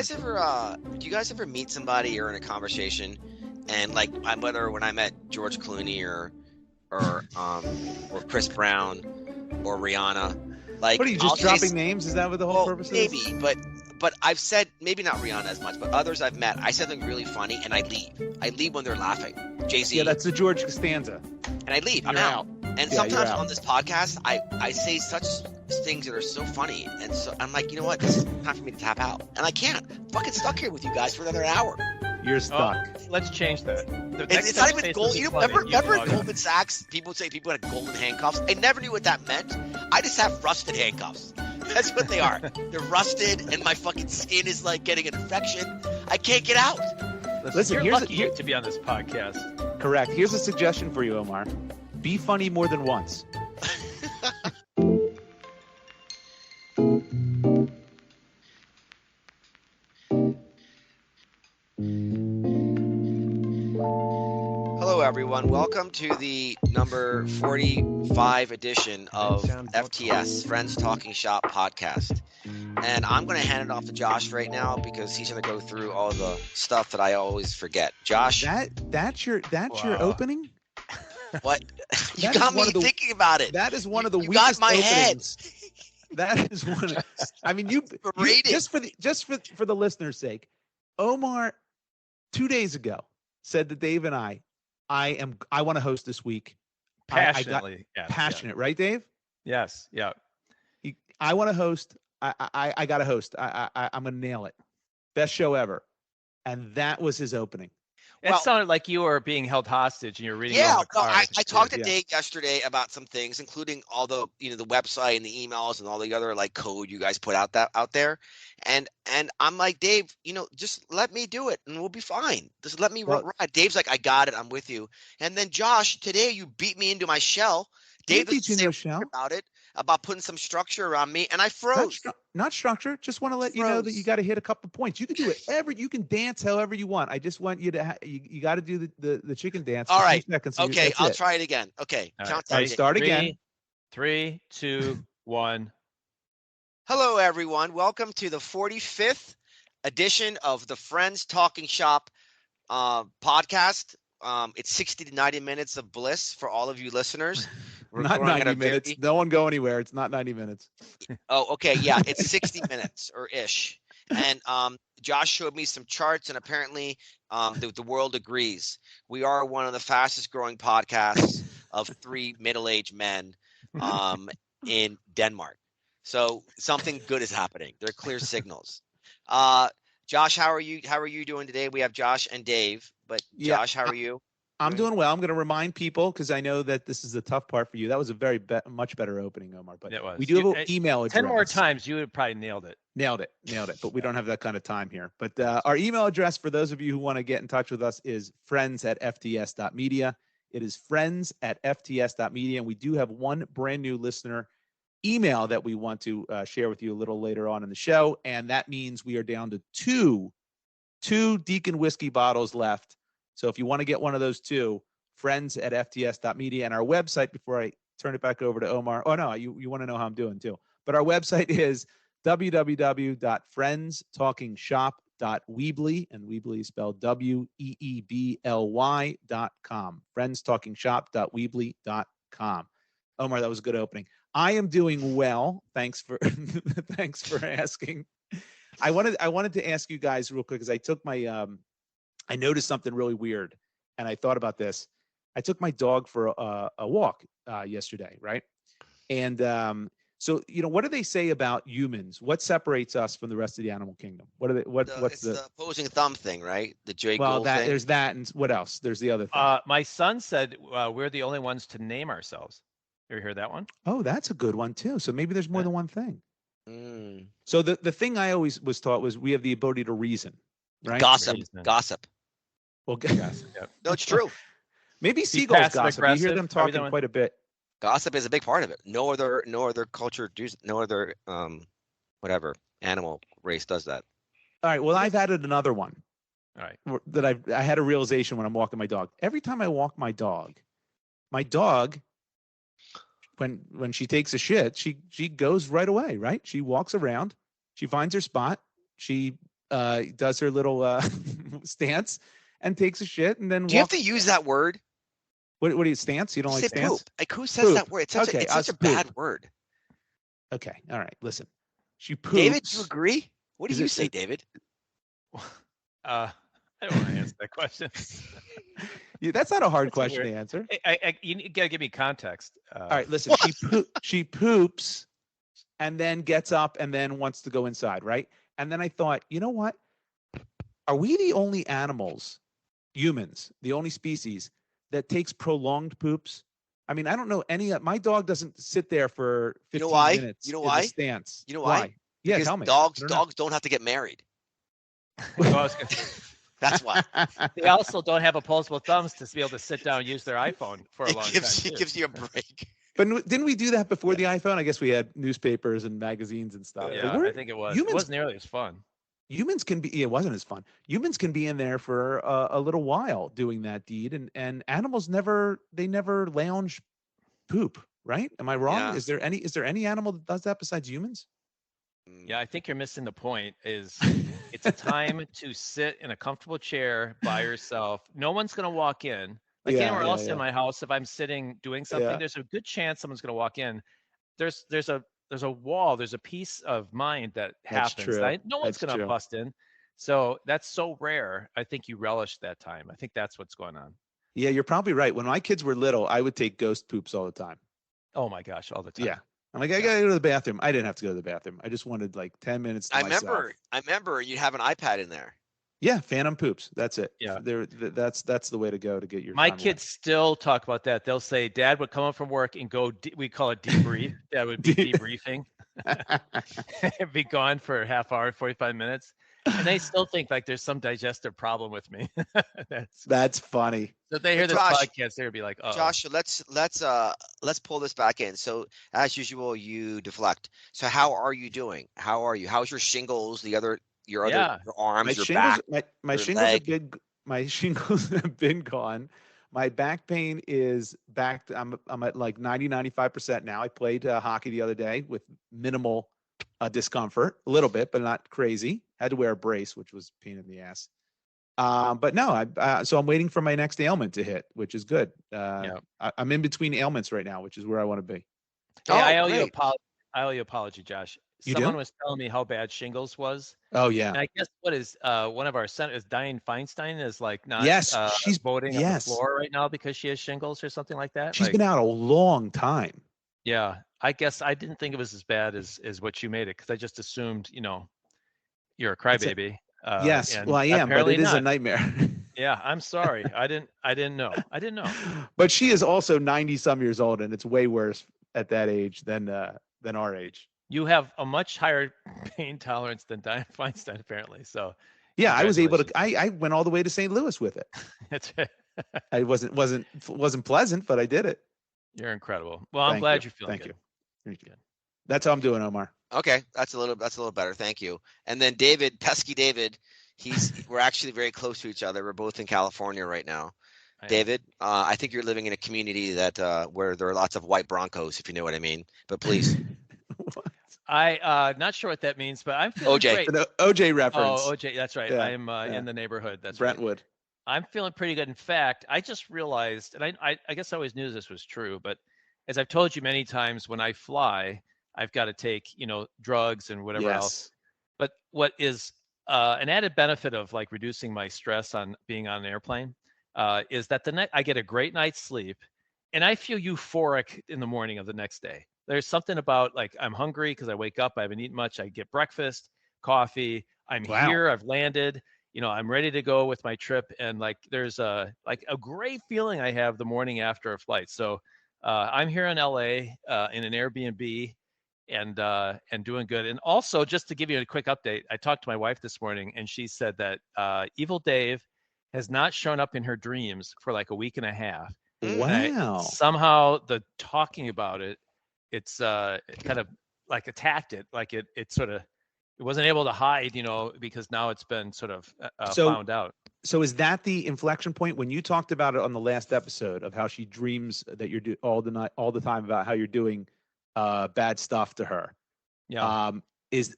do you guys ever meet somebody or in a conversation and like whether when I met George Clooney or Chris Brown or Rihanna, like What are you just dropping names? Is that what the whole purpose is? Maybe, but I've said maybe not Rihanna as much, but others I've met, I said something really funny and I leave. I leave when they're laughing. Jay-Z. Yeah, that's the George Costanza. And I leave. I'm out. And sometimes on this podcast, I say such things that are so funny, and so I'm like, you know what? This is time for me to tap out, and I can't. I'm fucking stuck here with you guys for another hour. You're stuck. Let's change that. It's not even gold. You remember Goldman Sachs? People would say people had golden handcuffs. I never knew what that meant. I just have rusted handcuffs. That's what they are. They're rusted, and my fucking skin is like getting an infection. I can't get out. Listen, you're lucky to be on this podcast. Correct. Here's a suggestion for you, Omar. Be funny more than once. Hello, everyone. Welcome to the number 45 edition of FTS, Friends Talking Shop podcast. And I'm going to hand it off to Josh right now because he's going to go through all the stuff that I always forget. Josh? That's your opening? What? You got me thinking about it. That is one of the weakest got my openings. Head. That is one of, I mean, you just for the listener's sake, Omar 2 days ago said to Dave and I want to host this week. Passionately. Passionate, right, Dave? Yes. Yeah. I want to host. I got to host. I'm going to nail it. Best show ever. And that was his opening. It sounded like you were being held hostage and you're reading. Yeah, I talked to Dave yesterday about some things, including all the the website and the emails and all the other like code you guys put out there, and I'm like, Dave, just let me do it and we'll be fine. Just let me ride. Dave's like, I got it, I'm with you. And then Josh, today you beat me into my shell. Dave was saying about it, about putting some structure around me, and I froze. Not structure. Just want to let you know that you got to hit a couple points. You can do it you can dance however you want. I just want you to you got to do the chicken dance. All right. Okay, I'll try it again. Okay, count down. Start again. 3, 2, 1. Hello, everyone. Welcome to the 45th edition of the Friends Talking Shop podcast. It's 60 to 90 minutes of bliss for all of you listeners. Not 90 minutes. No one go anywhere. It's not 90 minutes. Oh, okay. Yeah, it's 60 minutes or ish. And Josh showed me some charts, and apparently the world agrees. We are one of the fastest growing podcasts of 3 middle-aged men in Denmark. So something good is happening. There are clear signals. Josh, how are you doing today? We have Josh and Dave, but Josh, how are you? I'm doing well. I'm going to remind people because I know that this is the tough part for you. That was a much better opening, Omar. But it was. We do have an email address. 10 more times, you would have probably nailed it. Nailed it. But we don't have that kind of time here. But our email address for those of you who want to get in touch with us is friends@fts.media. It is friends@fts.media. And we do have one brand new listener email that we want to share with you a little later on in the show. And that means we are down to two Deacon whiskey bottles left. So if you want to get one of those two, friends@fts.media, and our website, before I turn it back over to Omar. Oh, no, you want to know how I'm doing too. But our website is www.friendstalkingshop.weebly, and Weebly is spelled WEEBLY.com. friendstalkingshop.weebly.com. Omar, that was a good opening. I am doing well. Thanks for asking. I wanted to ask you guys real quick because I took my I noticed something really weird, and I thought about this. I took my dog for a walk yesterday, right? And so what do they say about humans? What separates us from the rest of the animal kingdom? What's the opposing thumb thing, right? The Jay Well, Gould thing. There's that, and what else? There's the other thing. My son said we're the only ones to name ourselves. You ever heard that one? Oh, that's a good one too. So maybe there's more than one thing. Mm. So the thing I always was taught was we have the ability to reason, right? Gossip. Well, No, it's true. Maybe seagulls gossip. You hear them talking quite a bit. Gossip is a big part of it. No other culture, no other whatever animal race does that. All right. Well, I've added another one. All right. That I had a realization when I'm walking my dog. Every time I walk my dog, when she takes a shit, she goes right away. Right. She walks around. She finds her spot. She does her little stance and takes a shit and then Do you have walks. to use that word? What do you stance? You don't You like say stance? poop. Like who says that Poop. word? It's such, Okay, it's such a poop. bad word. Okay, all right. Listen, she poops. David, do you agree? What do Is you it- say, David? I don't want to answer that question. Yeah, that's not a hard That's question weird. to answer. You gotta give me context. All right, listen. She poops, and then gets up and then wants to go inside, right? And then I thought, you know what? Are we the only animals, humans, the only species that takes prolonged poops? I mean, I don't know any. My dog doesn't sit there for 15 why? minutes You know in why? the stance. You know why? Yeah, Because tell me. dogs don't have to get married. Well, I was gonna- That's why. they also don't have opposable thumbs to be able to sit down and use their iPhone for a long time. It gives you a break. But didn't we do that before the iPhone? I guess we had newspapers and magazines and stuff. Yeah, But I think it was. It humans, wasn't nearly as fun. humans can be. It wasn't as fun. Humans can be in there for a little while doing that deed, and animals never. They never lounge poop. Right? Am I wrong? Yeah. Is there any animal that does that besides humans? Yeah, I think you're missing the point. Is it's a time to sit in a comfortable chair by yourself. No one's gonna walk in. Like Yeah, anywhere yeah, else yeah. in my house, if I'm sitting doing something, Yeah. there's a good chance someone's gonna walk in. There's a wall, there's a piece of mind that That's happens. true. No one's That's gonna true. bust in. So that's so rare. I think you relish that time. I think that's what's going on. Yeah, you're probably right. When my kids were little, I would take ghost poops all the time. Oh my gosh, all the time. Yeah. I'm like, I gotta go to the bathroom. I didn't have to go to the bathroom. I just wanted like 10 minutes to I myself. remember you have an iPad in there. Yeah, phantom poops. That's it. Yeah. That's the way to go to get your. My time kids still talk about that. They'll say, "Dad would come home from work and go." We call it debrief. Dad would be debriefing. Be gone for a half hour, 45 minutes, and they still think like there's some digestive problem with me. That's funny. So they hear this Josh, podcast, they'll be like, "Oh, Josh, let's pull this back in. So as usual, you deflect. So how are you doing? How are you? How's your shingles? Your Yeah. arms, your back. My your shingles leg. have been my shingles have been gone. My back pain is back. I'm at like 95% now. I played hockey the other day with minimal discomfort, a little bit, but not crazy. Had to wear a brace, which was a pain in the ass. But no, so I'm waiting for my next ailment to hit, which is good. I'm in between ailments right now, which is where I want to be. Hey, I owe great. you apology, Josh. You Someone do? was telling me how bad shingles was. Oh yeah. And I guess what is one of our senators, Dianne Feinstein, is like not Yes, she's voting on the floor right now because she has shingles or something like that. She's like, been out a long time. Yeah, I guess I didn't think it was as bad as what you made it because I just assumed you're a crybaby. Yes, and well I am, but apparently it is a not. nightmare. Yeah, I'm sorry. I didn't know. But she is also 90 some years old, and it's way worse at that age than our age. You have a much higher pain tolerance than Dianne Feinstein, apparently. So Yeah, I was able to. I went all the way to St. Louis with it. that's right. I wasn't pleasant, but I did it. You're incredible. Well, I'm Thank glad you. you're feeling Thank good. Thank you. That's how I'm doing, Omar. Okay, that's a little better. Thank you. And then David, pesky David, we're actually very close to each other. We're both in California right now. David, I think you're living in a community that where there are lots of white Broncos, if you know what I mean. But please. I not sure what that means, but I'm feeling OJ. great. The OJ reference. Oh, OJ, that's right. Yeah, I'm in the neighborhood. That's Brentwood. right. I'm feeling pretty good. In fact, I just realized, and I guess I always knew this was true, but as I've told you many times, when I fly, I've got to take drugs and whatever else. But what is an added benefit of like reducing my stress on being on an airplane is that the night I get a great night's sleep, and I feel euphoric in the morning of the next day. There's something about like I'm hungry because I wake up, I haven't eaten much. I get breakfast, coffee. I'm here. I've landed. I'm ready to go with my trip, and like there's a great feeling I have the morning after a flight. So I'm here in LA in an Airbnb and doing good. And also, just to give you a quick update, I talked to my wife this morning, and she said that Evil Dave has not shown up in her dreams for like a week and a half. Wow. Somehow the talking about it, it's kind of like attacked it, like it sort of it wasn't able to hide, because now it's been sort of found out. So is that the inflection point when you talked about it on the last episode of how she dreams that you're all the time about how you're doing bad stuff to her? Yeah.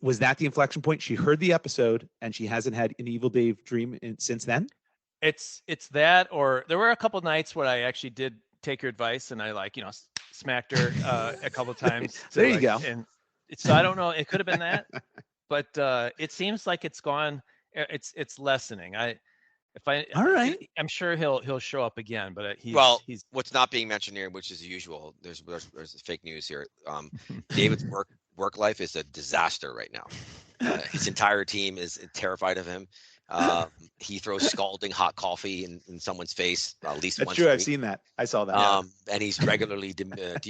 Was that the inflection point? She heard the episode and she hasn't had an Evil Dave dream since then? It's that, or there were a couple nights where I actually did take your advice and I smacked her a couple times. There you go. And so I don't know. It could have been that, but it seems like it's gone. It's lessening. All right. I'm sure he'll show up again, but he's what's not being mentioned here, which is usual. There's fake news here. David's work life is a disaster right now. His entire team is terrified of him. He throws scalding hot coffee in someone's face at least once. That's true. I've seen that. I saw that. And he's regularly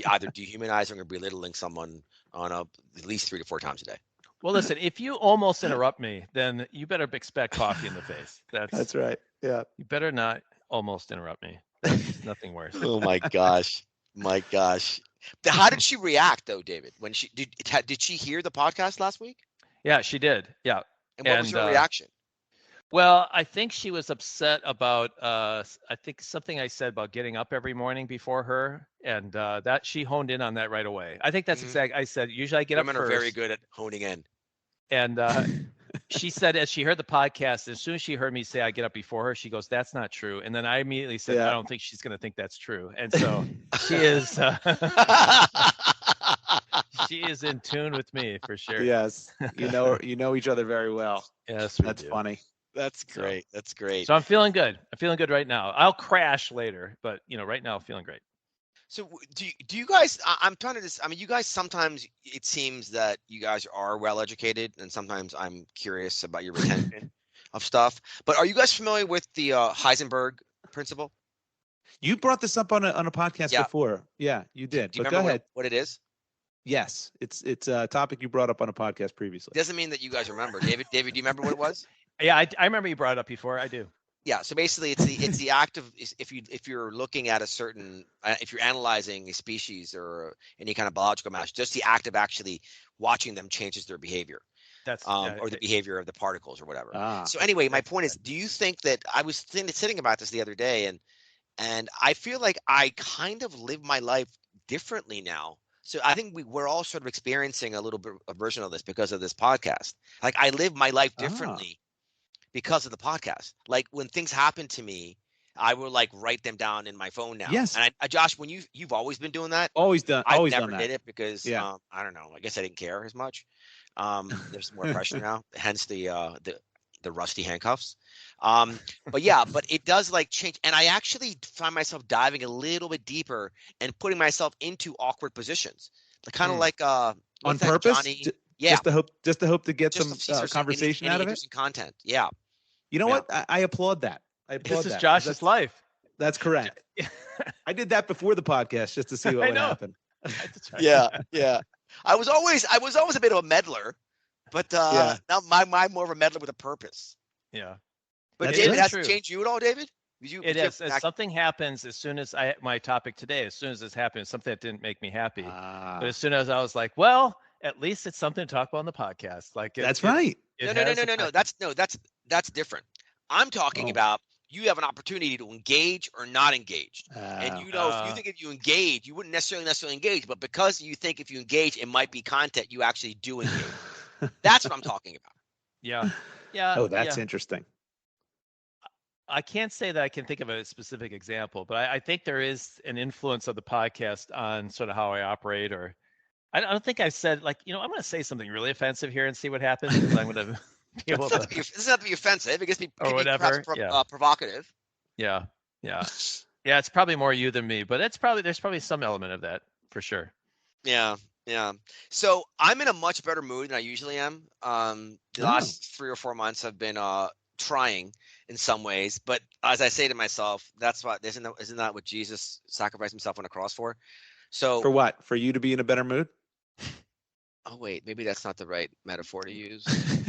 either dehumanizing or belittling someone on at least 3 to 4 times a day. Well, listen, if you almost interrupt me, then you better expect coffee in the face. That's right. Yeah. You better not almost interrupt me. There's nothing worse. Oh my gosh. My gosh. How did she react though, David? When she did she hear the podcast last week? Yeah, she did. Yeah. And what was her reaction? Well, I think she was upset about I think something I said about getting up every morning before her, and that she honed in on that right away. I think that's exact. I said usually I get Women up first. Women are very good at honing in. And she said as she heard the podcast, as soon as she heard me say I get up before her, she goes, "That's not true." And then I immediately said, "I don't think she's going to think that's true." And so she is. She is in tune with me for sure. Yes, you know each other very well. Yes, that's funny. That's great. That's great. So I'm feeling good. I'm feeling good right now. I'll crash later, but right now I'm feeling great. So do you guys? I'm trying to. I mean, you guys sometimes it seems that you guys are well educated, and sometimes I'm curious about your retention of stuff. But are you guys familiar with the Heisenberg principle? You brought this up on a podcast before. Yeah, you did. Do you but remember go ahead. What it is? Yes, it's a topic you brought up on a podcast previously. Doesn't mean that you guys remember, David. David, do you remember what it was? Yeah, I remember you brought it up before. I do. Yeah, so basically, it's the act of if you're looking at a certain if you're analyzing a species or any kind of biological mass, just the act of actually watching them changes their behavior. That's or the behavior of the particles or whatever. Ah, so anyway, my point is, do you think that I was sitting about this the other day, and I feel like I kind of live my life differently now. So I think we're all sort of experiencing a little bit a version of this because of this podcast. Like I live my life differently because of the podcast. Like when things happen to me, I will like write them down in my phone now. Yes. And Josh, when you've always been doing that. Always done. Always I never done that. did it because I don't know. I guess I didn't care as much. There's more pressure now, hence the rusty handcuffs. But it does like change, and I actually find myself diving a little bit deeper and putting myself into awkward positions, kind of like on purpose. Johnny? Just to hope to get Just some conversation out of it. Content. Yeah. You know what? I applaud that. This is Josh's life. That's correct. I did that before the podcast just to see what would happen. Yeah. I was always a bit of a meddler, but now I'm more of a meddler with a purpose. Yeah. But David, has it changed you at all, David? It is. As something happens, as soon as my topic today, as soon as this happened, something that didn't make me happy. But as soon as I was like, well, at least it's something to talk about on the podcast. Like that's right. No. That's different. I'm talking about you have an opportunity to engage or not engage. And if you think if you engage, you wouldn't necessarily engage, but because you think if you engage, it might be content you actually do engage. That's what I'm talking about. Yeah. Oh, that's interesting. I can't say that I can think of a specific example, but I think there is an influence of the podcast on sort of how I operate. Or I don't think I've said I'm going to say something really offensive here and see what happens. Because I'm going to be able to. This doesn't have to be offensive. It can be whatever. Provocative. Yeah. It's probably more you than me, but there's probably some element of that for sure. Yeah. So I'm in a much better mood than I usually am. The last 3 or 4 months have been trying in some ways, but as I say to myself, that's what isn't that what Jesus sacrificed himself on the cross for? So for what? For you to be in a better mood? Oh wait, maybe that's not the right metaphor to use.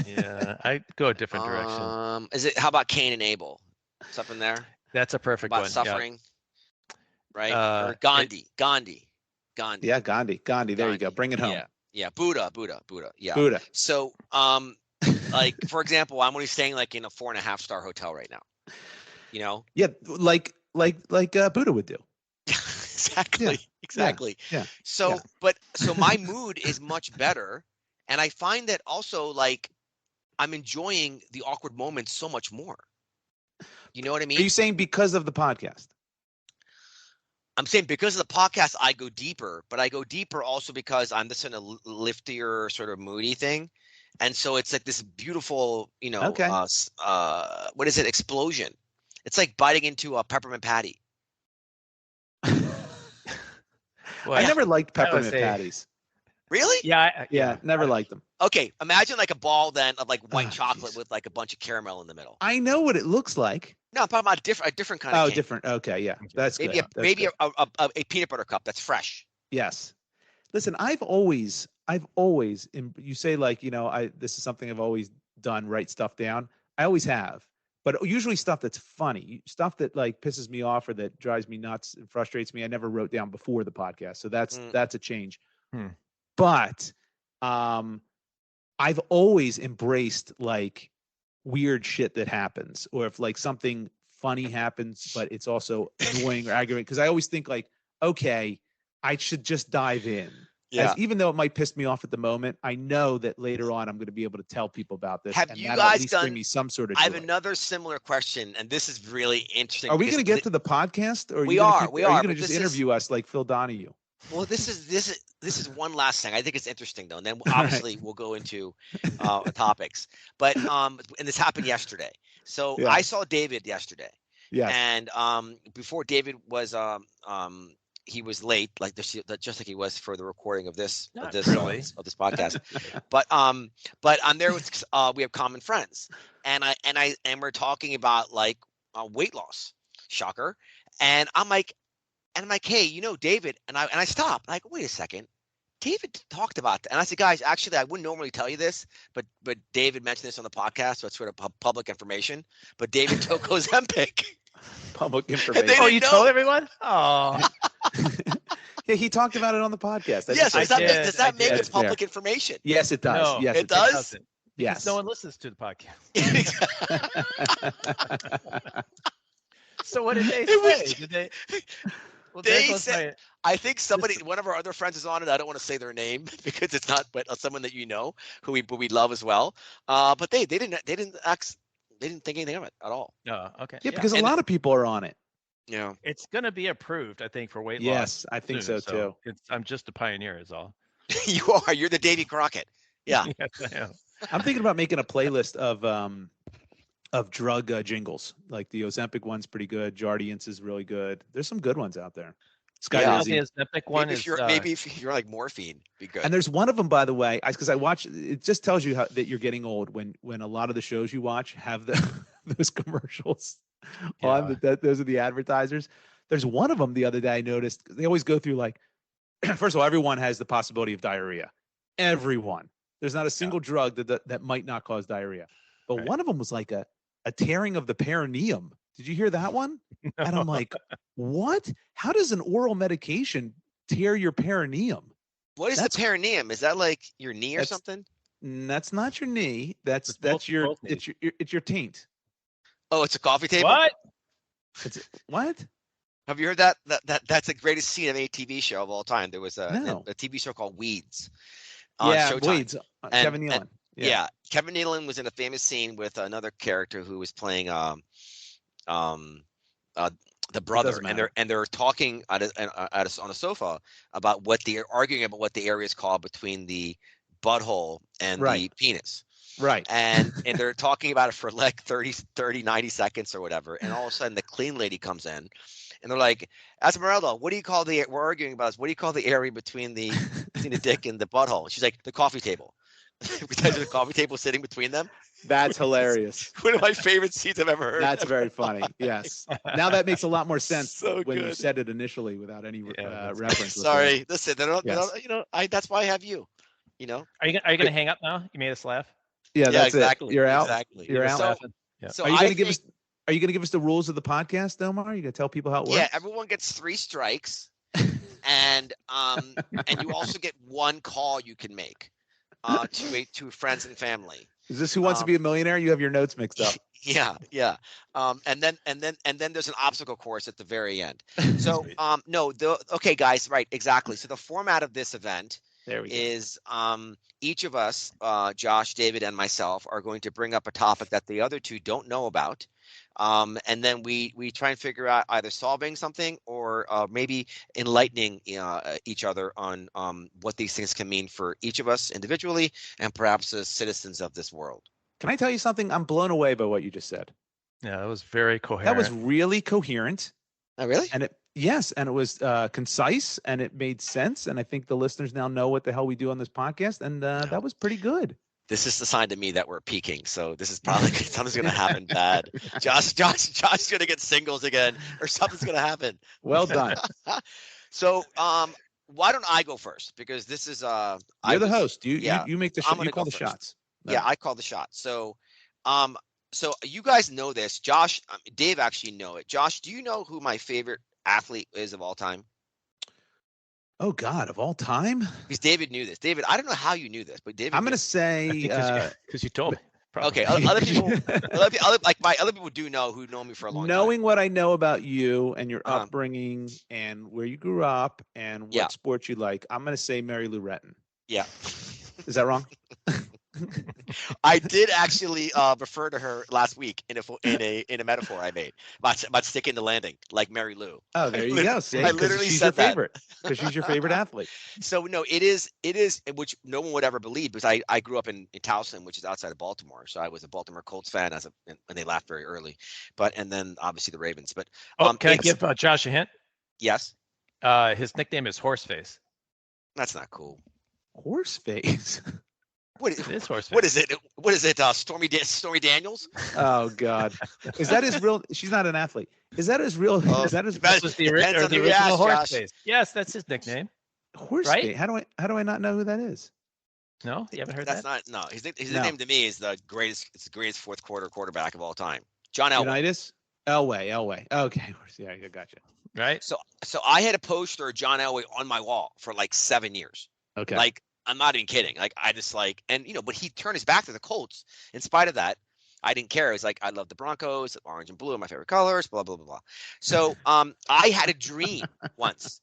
Yeah, I go a different direction. Is it? How about Cain and Abel? Something there. That's a perfect one. Suffering, right? Or Gandhi. Yeah, Gandhi. There you go. Bring it home. Yeah. Buddha. Yeah. Buddha. So, like for example, I'm only staying like in a 4.5-star hotel right now. Yeah, like Buddha would do. Exactly. Yeah. So my mood is much better And I find that also, like, I'm enjoying the awkward moments so much more. You know what I Are mean? you saying because of the podcast? I'm saying because of the podcast, I go deeper, but I go deeper also because I'm this in a liftier sort of moody thing. And so it's like this beautiful, Okay. What is it? Explosion. It's like biting into a peppermint patty. I never liked peppermint patties. Really? Yeah. Never liked them. Okay, imagine like a ball then of like white Oh, chocolate geez. with like a bunch of caramel in the middle. I know what it looks like. No, I'm talking about a different kind of Oh, cake. different. Okay, yeah, that's Maybe good. maybe a peanut butter cup that's fresh. Yes. Listen, I've always, you say like, this is something I've always done, write stuff down. I always have, but usually stuff that's funny, stuff that like pisses me off or that drives me nuts and frustrates me. I never wrote down before the podcast. So that's a change. But, I've always embraced like weird shit that happens, or if like something funny happens, but it's also annoying or aggravating. Cause I always think like, okay, I should just dive in. Yeah. Even though it might piss me off at the moment, I know that later on I'm going to be able to tell people about this. Have and you that'll guys at least bring me some sort of joy. I have another similar question, and this is really interesting. Are we going to get to the podcast, or are you are you going to just interview us like Phil Donahue? Well, this is one last thing. I think it's interesting though, and then obviously we'll go into topics. But and this happened yesterday. So I saw David yesterday. Yes. And before David was he was late, like just like he was for the recording of this podcast. but I'm there with we have common friends, and we're talking about like weight loss. Shocker. And I'm like, hey, David, and I stop. Like, wait a second. David talked about that. And I said, guys, actually, I wouldn't normally tell you this, but David mentioned this on the podcast, so it's sort of public information. But David took Ozempic. Public information. Oh, you told everyone? Oh. Yeah, he talked about it on the podcast. Yes, does that make it public information? Yes, it does. No, yes, it does. Yes. No one listens to the podcast. So what did they say? Did they? Well, they said, I think one of our other friends is on it. I don't want to say their name because it's not, but someone that who we love as well. But they didn't think anything of it at all. No, okay. Yeah, because a lot of people are on it. Yeah, it's going to be approved, I think, for weight loss. Yes, I think so too. I'm just a pioneer, is all. You are. You're the Davy Crockett. Yeah. Yes, I am. I'm thinking about making a playlist of drug jingles. Like the Ozempic one's pretty good. Jardiance is really good. There's some good ones out there. The Ozempic one maybe if you're like morphine, be good. And there's one of them, by the way, because I watch. It just tells you that you're getting old when a lot of the shows you watch have those commercials on. Those are the advertisers. There's one of them the other day I noticed. They always go through like, first of all, everyone has the possibility of diarrhea. Everyone. There's not a single drug that might not cause diarrhea. But one of them was like a tearing of the perineum. Did you hear that one? No. And I'm like, what? How does an oral medication tear your perineum? What is the perineum? Is that like your knee or something? That's not your knee. It's your taint. Oh, it's a coffee table? What? What? Have you heard that? That's the greatest scene of any TV show of all time. There was a TV show called Weeds. Weeds. Kevin Nealon. Yeah, Kevin Nealon was in a famous scene with another character who was playing the brother, and they're talking on a sofa about arguing about what the area is called between the butthole and the penis. Right. And they're talking about it for like 90 seconds or whatever, and all of a sudden the clean lady comes in. And they're like, Esmeralda, what do you call we're arguing about this. What do you call the area between the dick and the butthole? She's like, the coffee table. Because there's a coffee table sitting between them. That's hilarious. One of my favorite scenes I've ever heard. That's very funny. Yes. Now that makes a lot more sense when you said it initially without any reference. Sorry. Listen, they don't, that's why I have you. Are you going to hang up now? You made us laugh. Yeah, that's exactly. It. You're out. Exactly. You're out. So are you going to give us? Are you going to give us the rules of the podcast, Omar? Are you going to tell people how it works? Yeah, everyone gets 3 strikes, and you also get 1 call you can make to friends and family. Is this Who Wants to Be a Millionaire? You have your notes mixed up. Yeah. And then there's an obstacle course at the very end. So okay, guys, right, exactly. So the format of this event There we go. is each of us, Josh, David, and myself, are going to bring up a topic that the other two don't know about. And then we try and figure out either solving something or maybe enlightening each other on what these things can mean for each of us individually and perhaps as citizens of this world. Can I tell you something? I'm blown away by what you just said. Yeah, that was very coherent. That was really coherent. Oh, really? And it was concise and it made sense. And I think the listeners now know what the hell we do on this podcast. And that was pretty good. This is the sign to me that we're peaking. So this is probably something's going to happen bad. Josh's going to get singles again, or something's going to happen. Well done. So why don't I go first? Because this is You're the host. You make the shot. You call the shots. Yeah, I call the shots. So so you guys know this. Josh, Dave actually know it. Josh, do you know who my favorite athlete is of all time? Oh God, of all time? Because David knew this. David, I don't know how you knew this, but David. I'm going to say because you told me. Probably. Okay, other people do know who know me for a long time. Knowing what I know about you and your upbringing and where you grew up and what sports you like, I'm going to say Mary Lou Retton. Yeah. Is that wrong? I did actually refer to her last week in a metaphor I made about sticking the landing like Mary Lou. Oh, there you go. See, I literally she's said your that. favorite because she's your favorite athlete. So no, it is, which no one would ever believe because I grew up in Towson, which is outside of Baltimore. So I was a Baltimore Colts fan and they left very early, and then obviously the Ravens. But can I give Josh a hint? Yes. His nickname is Horseface. That's not cool. Horseface. What is it? What is it? Stormy Daniels? Oh God, is that his real? She's not an athlete. Is that his real? Is that his? That was the original Horseface. Yes, that's his nickname. Horseface. Right? How do I not know who that is? No, you haven't heard that? That's not. No, his nickname to me is the greatest. It's the greatest fourth quarter quarterback of all time. John Elway. Unitas? Elway. Okay, yeah, I gotcha. Right. So I had a poster of John Elway on my wall for like 7 years. Okay. Like, I'm not even kidding. Like, I just and but he turned his back to the Colts. In spite of that, I didn't care. It's like, I love the Broncos, orange and blue are my favorite colors, blah, blah, blah, blah. So I had a dream once,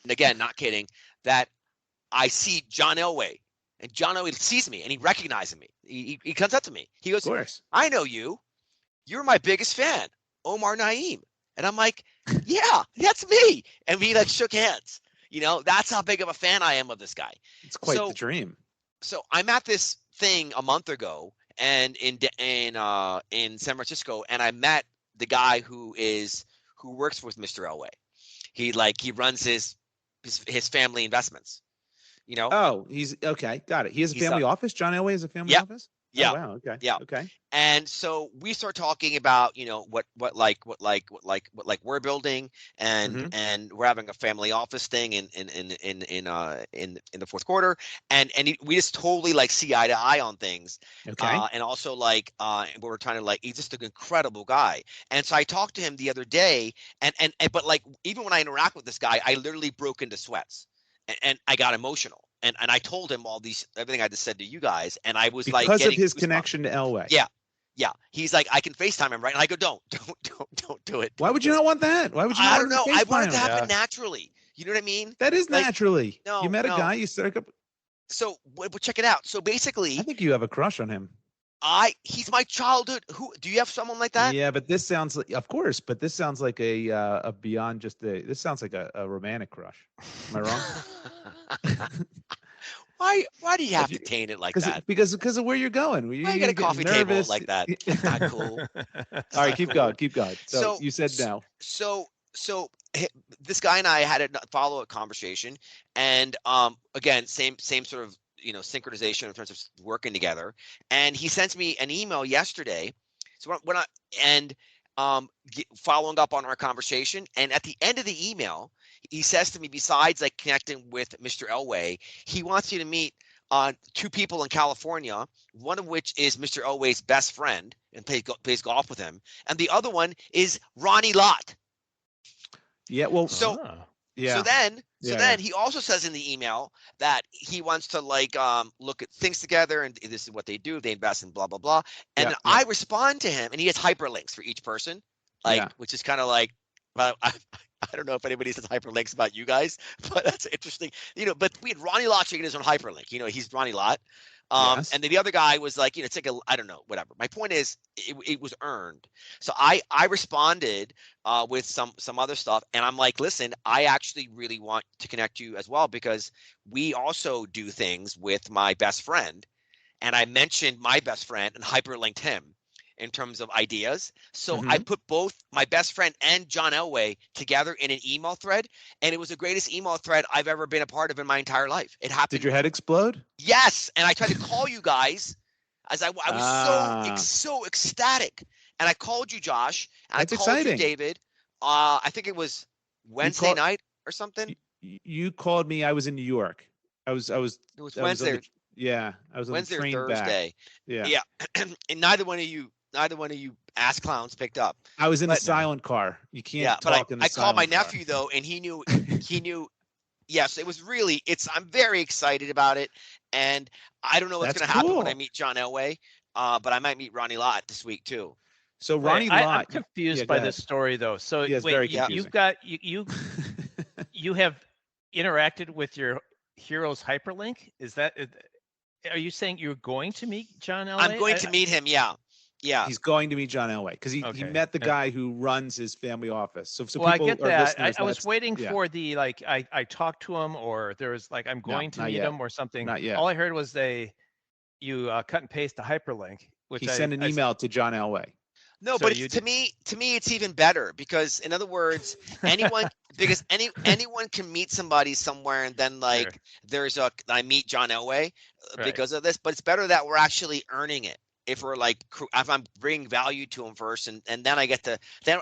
and again, not kidding, that I see John Elway, and John Elway sees me, and he recognizes me. He comes up to me. He goes, of course. I know you. You're my biggest fan, Omar Naeem. And I'm like, yeah, that's me. And we like shook hands. That's how big of a fan I am of this guy. It's quite the dream. So I'm at this thing a month ago, and in San Francisco, and I met the guy who works with Mr. Elway. He runs his family investments. Oh, he's okay. Got it. He has a family office. John Elway has a family office. Yeah. Oh, wow. Okay. Yeah. Okay. And so we start talking about, what we're building, and we're having a family office thing in the fourth quarter, and we just totally see eye to eye on things. Okay. And also we're trying to he's just an incredible guy. And so I talked to him the other day, but even when I interact with this guy, I literally broke into sweats, and I got emotional. And I told him everything I just said to you guys, and I was because of his connection to Elway. Yeah. He's like, I can FaceTime him, right? And I go, don't do it. Why would you not want that? Why would you? I don't know. I want it to happen naturally. You know what I mean? That is naturally. No, you met a guy. You started up. So, but check it out. So basically, I think you have a crush on him. He's my childhood. Who do you have someone like that? Yeah, but this sounds like, of course, but this sounds like a beyond just this sounds like a romantic crush. Am I wrong? Why do you have to taint it like that? Because of where you're going. Why you get a coffee table like that? That's not cool. All right, keep going. So you said no. So this guy and I had a follow-up conversation, and again, same sort of synchronization in terms of working together. And he sent me an email yesterday. So following up on our conversation, and at the end of the email, he says to me, besides connecting with Mr. Elway, he wants you to meet 2 people in California, one of which is Mr. Elway's best friend and plays golf with him, and the other one is Ronnie Lott. Yeah, well, so then he also says in the email that he wants to look at things together, and this is what they do. They invest in blah, blah, blah. And then I respond to him, and he has hyperlinks for each person, which is kind of well, I don't know if anybody says hyperlinks about you guys, but that's interesting. But we had Ronnie Lott shaking his own hyperlink. He's Ronnie Lott. Yes. And then the other guy was like, it's like I don't know, whatever. My point is, it was earned. So I responded with some other stuff, and I'm like, listen, I actually really want to connect you as well because we also do things with my best friend, and I mentioned my best friend and hyperlinked him in terms of ideas. So I put both my best friend and John Elway together in an email thread, and it was the greatest email thread I've ever been a part of in my entire life. It happened. Did your head explode? Yes, and I tried to call you guys as I was so ecstatic, and I called you, Josh, and That's I called exciting. you, David. I think it was Wednesday night or something. You called me. I was in New York. It was Wednesday. I was on Wednesday the train or Thursday. back. Yeah. And neither one of you ass clowns picked up. I was in the silent car. You can't talk in the silent car. I called my nephew though, and he knew. Yes, it was really. I'm very excited about it, and I don't know what's going to happen when I meet John Elway, but I might meet Ronnie Lott this week too. So Ronnie Lott. I'm confused by this story though. So yes, wait, you've got you have interacted with your hero's hyperlink. Are you saying you're going to meet John Elway? I'm going to meet him. Yeah. He's going to meet John Elway because he met the guy who runs his family office. So I get that. I was waiting for the I talked to him, or there was I'm going to meet him or something. Not yet. All I heard was you cut and paste a hyperlink, which he sent an email to John Elway. No, so but to me, it's even better because, in other words, anyone can meet somebody somewhere, and then I meet John Elway because of this. But it's better that we're actually earning it. If I'm bringing value to him first, and then I get then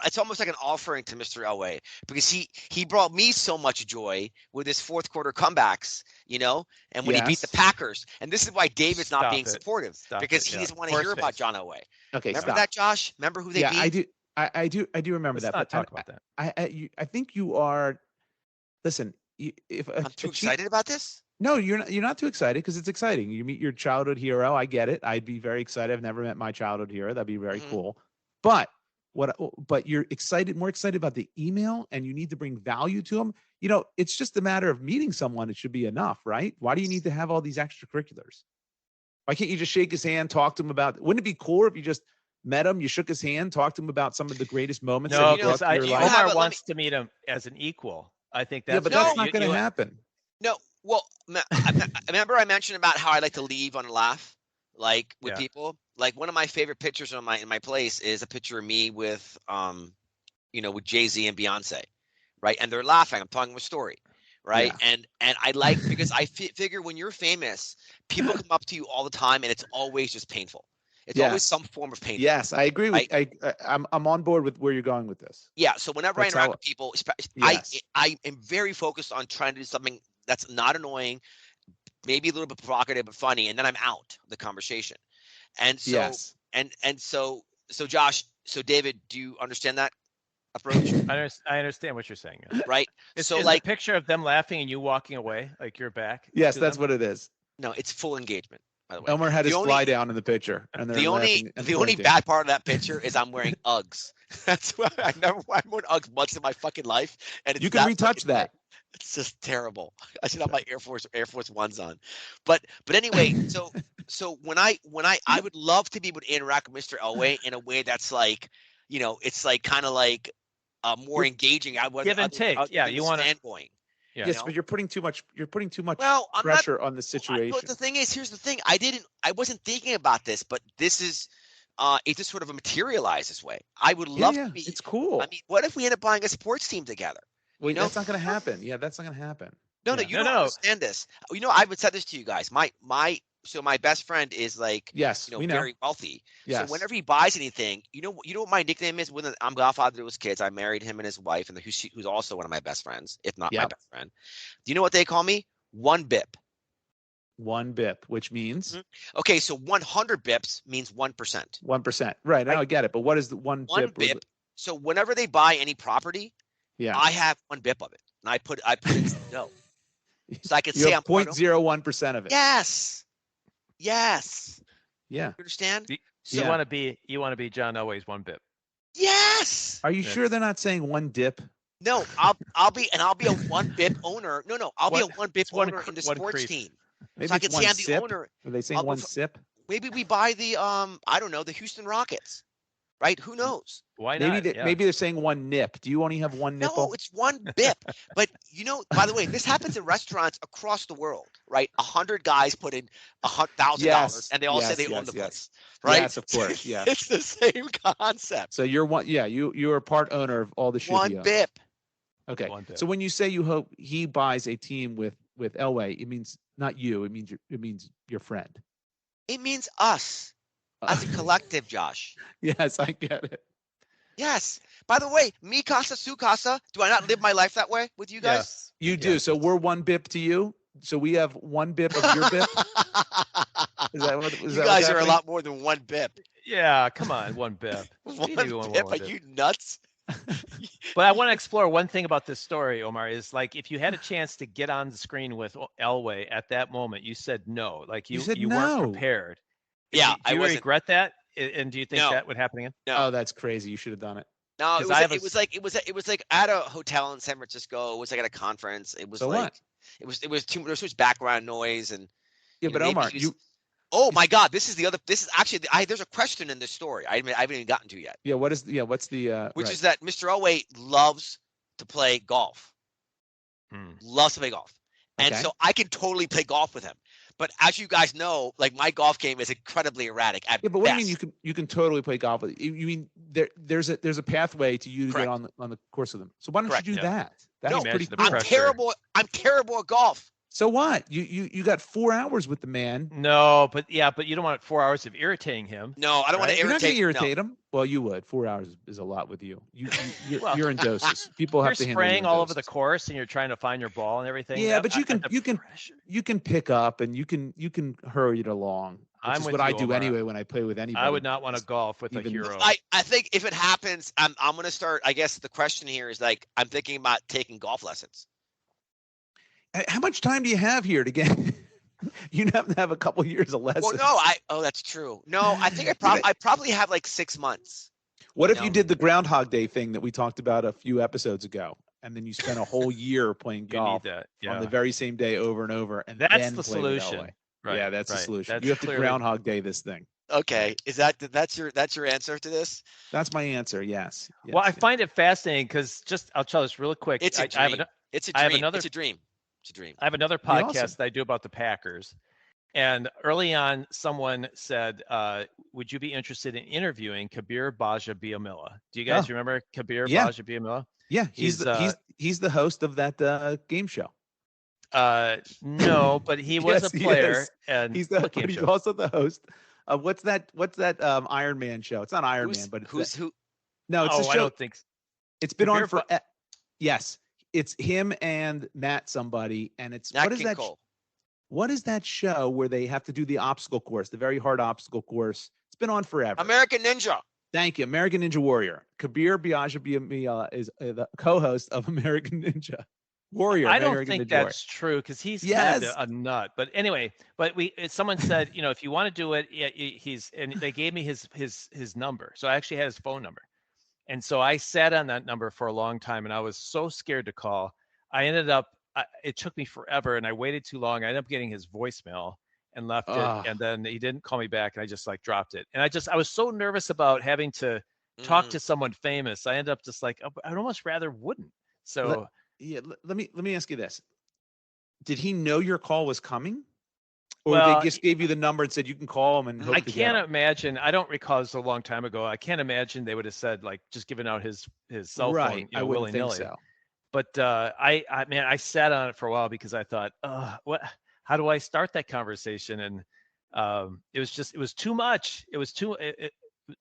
it's almost like an offering to Mr. Elway because he brought me so much joy with his fourth quarter comebacks, and when he beat the Packers, and this is why David's not being supportive because he doesn't want to hear about John Elway. Okay, remember that, Josh? Remember who they beat? I do remember that. Let's not talk about that. I think you are. Listen, if I'm too excited about this. No, you're not too excited because it's exciting. You meet your childhood hero. I get it. I'd be very excited. I've never met my childhood hero. That'd be very cool. But you're more excited about the email, and you need to bring value to them. It's just a matter of meeting someone. It should be enough, right? Why do you need to have all these extracurriculars? Why can't you just shake his hand, talk to him about? Wouldn't it be cooler if you just met him, you shook his hand, talked to him about some of the greatest moments? No, because Omar wants to meet him as an equal. I think that's but that's not going to happen. No. Well, I remember I mentioned about how I like to leave on a laugh, with people. One of my favorite pictures in my place is a picture of me with with Jay-Z and Beyonce, right? And they're laughing. I'm telling them a story, right? Yeah. And I like because I figure when you're famous, people come up to you all the time, and it's always just painful. It's always some form of pain. Yes, I agree with. I'm on board with where you're going with this. Yeah. So whenever I interact with people, I am very focused on trying to do something that's not annoying, maybe a little bit provocative but funny, and then I'm out of the conversation. And so so Josh, so David, do you understand that approach? I understand what you're saying. Right. Is a picture of them laughing and you walking away, like you're back. Yes, that's what it is. No, it's full engagement. By the way, Omar had his fly down in the picture, and the only bad part of that picture is I'm wearing Uggs. That's why I've worn Uggs once in my fucking life, and you can retouch that. It's just terrible. I should have my Air Force Ones on, but anyway, so when I would love to be able to interact with Mr. Elway in a way that's it's kind of more engaging. Give and take. You want fanboying. Yeah. Yes, but you're putting too much pressure on the situation. But the thing is, here's the thing. I wasn't thinking about this, but this is it just sort of materialized this way. I would love to be. It's cool. I mean, what if we end up buying a sports team together? Wait, that's not going to happen. Yeah, that's not going to happen. No, you don't understand this. I would say this to you guys. My best friend is very wealthy. Yes. So whenever he buys anything, you know what my nickname is? I'm godfather to his kids. I married him and his wife, and who's also one of my best friends, if not my best friend. Do you know what they call me? 1 BIP. 1 BIP, which means? Mm-hmm. Okay, so 100 bips means 1%. 1%. Right. I get it. But what is the 1 BIP? So whenever they buy any property, I have 1 BIP of it, and I put it no. So I can say I'm 0.01% of it. Yes. Yeah. You understand? So you want to be John Elway's 1 BIP. Yes. Are you sure they're not saying 1 dip? No, I'll be a one BIP owner. No, I'll be a one BIP owner in the sports creep. team. Maybe So I it's can one say I'm the sip. owner. Are they saying I'll go one for- sip? Maybe we buy the I don't know, the Houston Rockets, right? Who knows? Why Maybe not? Yeah. maybe they're saying one nip. Do you only have one nipple? No, it's one BIP. But by the way, this happens in restaurants across the world, right? 100 guys put in $1,000, and they all say they own the place, right? Yes, of course. Yeah. It's the same concept. So you're one. Yeah, you are part owner of all the shit One he owns. BIP. Okay. One BIP. So when you say you hope he buys a team with Elway, it means not you. It means your friend. It means us as a collective, Josh. Yes, I get it. Yes. By the way, mi casa, su casa. Do I not live my life that way with you guys? Yes. You do. Yes. So we're one BIP to you. So we have one BIP of your BIP. Is that what? You guys are a lot more than one BIP. Yeah, come on, one BIP. One Maybe BIP? Are you nuts? But I want to explore one thing about this story, Omar, is like if you had a chance to get on the screen with Elway at that moment, you said no. Like you said weren't no. prepared. Yeah, do you regret that? And do you think No. that would happen again? No. Oh, that's crazy. You should have done it. No, it 'Cause was, I like, have it was like at a hotel in San Francisco. It was like at a conference. It was So like what? it was too much background noise and Yeah, you know, but maybe Omar, he was- Oh my God! This is actually there's a question in this story I haven't even gotten to yet, what's the which right. is that Mr. Elway loves to play golf. Loves to play golf, and Okay. so I can totally play golf with him. But as you guys know, like my golf game is incredibly erratic at Yeah, but what best. do you mean you can totally play golf with? You mean there's a pathway to you to Correct. get on the course with them. So why don't Correct, you do yeah. that? That's No, pretty imagine the cool. I'm pressure. terrible. I'm terrible at golf. So what? You got 4 hours with the man. No, but you don't want 4 hours of irritating him. No, I don't want to Right? You're not going irritate. to irritate him. Well, you would. 4 hours is a lot with you. Well, You're in doses. People You're have to handle you spraying in all over the doses. course and you're trying to find your ball and everything. Yeah, That- but you can the pressure. you can pick up and you can hurry it along. Which I'm is with what I you, do Omar. anyway when I play with anybody. I would not want to golf with a Even- hero. I think if it happens, I'm going to start. I guess the question here is like I'm thinking about taking golf lessons. How much time do you have here to get? You have to have a couple years of lessons. Well, no, oh, that's true. No, I think I probably have like 6 months. What if No. you did the Groundhog Day thing that we talked about a few episodes ago, and then you spent a whole year playing You golf need that. on Yeah. the very same day over and over, and That's then the play with solution. Elway? Right. Yeah, that's the right. solution. That's You have to clearly- Groundhog Day this thing. Okay, that's your answer to this? That's my answer. Yes. Well, I yes. find it fascinating because I'll tell this real quick. It's a I have dream. It's a I have dream. another- It's a dream. It's a dream. I have another Yeah, podcast awesome. that I do about the Packers. And early on, someone said, would you be interested in interviewing Kabir Baja-Biamila? Do you guys Oh. remember Kabir Yeah. Baja-Biamila? Yeah, he's the host of that game show. No, but he was Yes, a he player. is. And He's what game but he's show? also the host of what's that Iron Man show? It's not Iron Man, but it's who? no, it's a I show. don't think so. It's been on Kabir for yes. It's him and Matt somebody, and it's Nat what is King that? Cole. What is that show where they have to do the obstacle course, the very hard obstacle course? It's been on forever. American Ninja. Thank you, American Ninja Warrior. Kabir Biaja is the co-host of American Ninja Warrior. I don't American think Ninja Warrior. that's true because he's Yes. kind of a nut. But anyway, someone said, if you want to do it, and they gave me his number. So I actually had his phone number. And so I sat on that number for a long time and I was so scared to call. I ended up, it took me forever and I waited too long. I ended up getting his voicemail and left Ugh. it. And then he didn't call me back and I just like dropped it. And I was so nervous about having to talk to someone famous. I ended up just like, I'd almost rather wouldn't. So Yeah, let me ask you this: did he know your call was coming, or Well, they just gave you the number and said you can call him and hope I to get can't him? imagine. I don't recall. This a long time ago. I can't imagine they would have said like just giving out his cell Right, phone, I wouldn't willy think nilly. so. But I sat on it for a while because I thought, how do I start that conversation? And it was too much. It was too.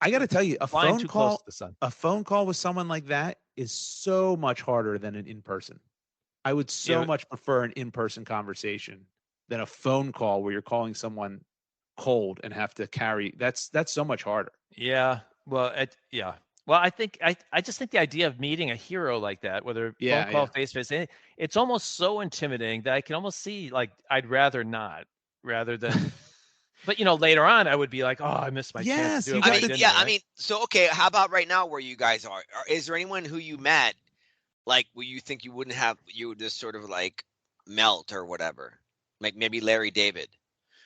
I got to tell you, a flying phone too close call, to the sun. a phone call with someone like that is so much harder than an in-person. I would so Yeah. much prefer an in-person conversation than a phone call where you're calling someone cold and have to carry. That's so much harder. Yeah. Well, yeah. Well, I think I just think the idea of meeting a hero like that, whether Yeah, phone call, yeah. face to face, it's almost so intimidating that I can almost see like I'd rather not, rather than. But later on, I would be like, "Oh, I missed my chance Yes, to do you it." got but I to- didn't, Yeah, I right? mean, so okay, how about right now where you guys are? Is there anyone who you met Like, will you think you wouldn't have, you would just sort of like melt or whatever? Like maybe Larry David.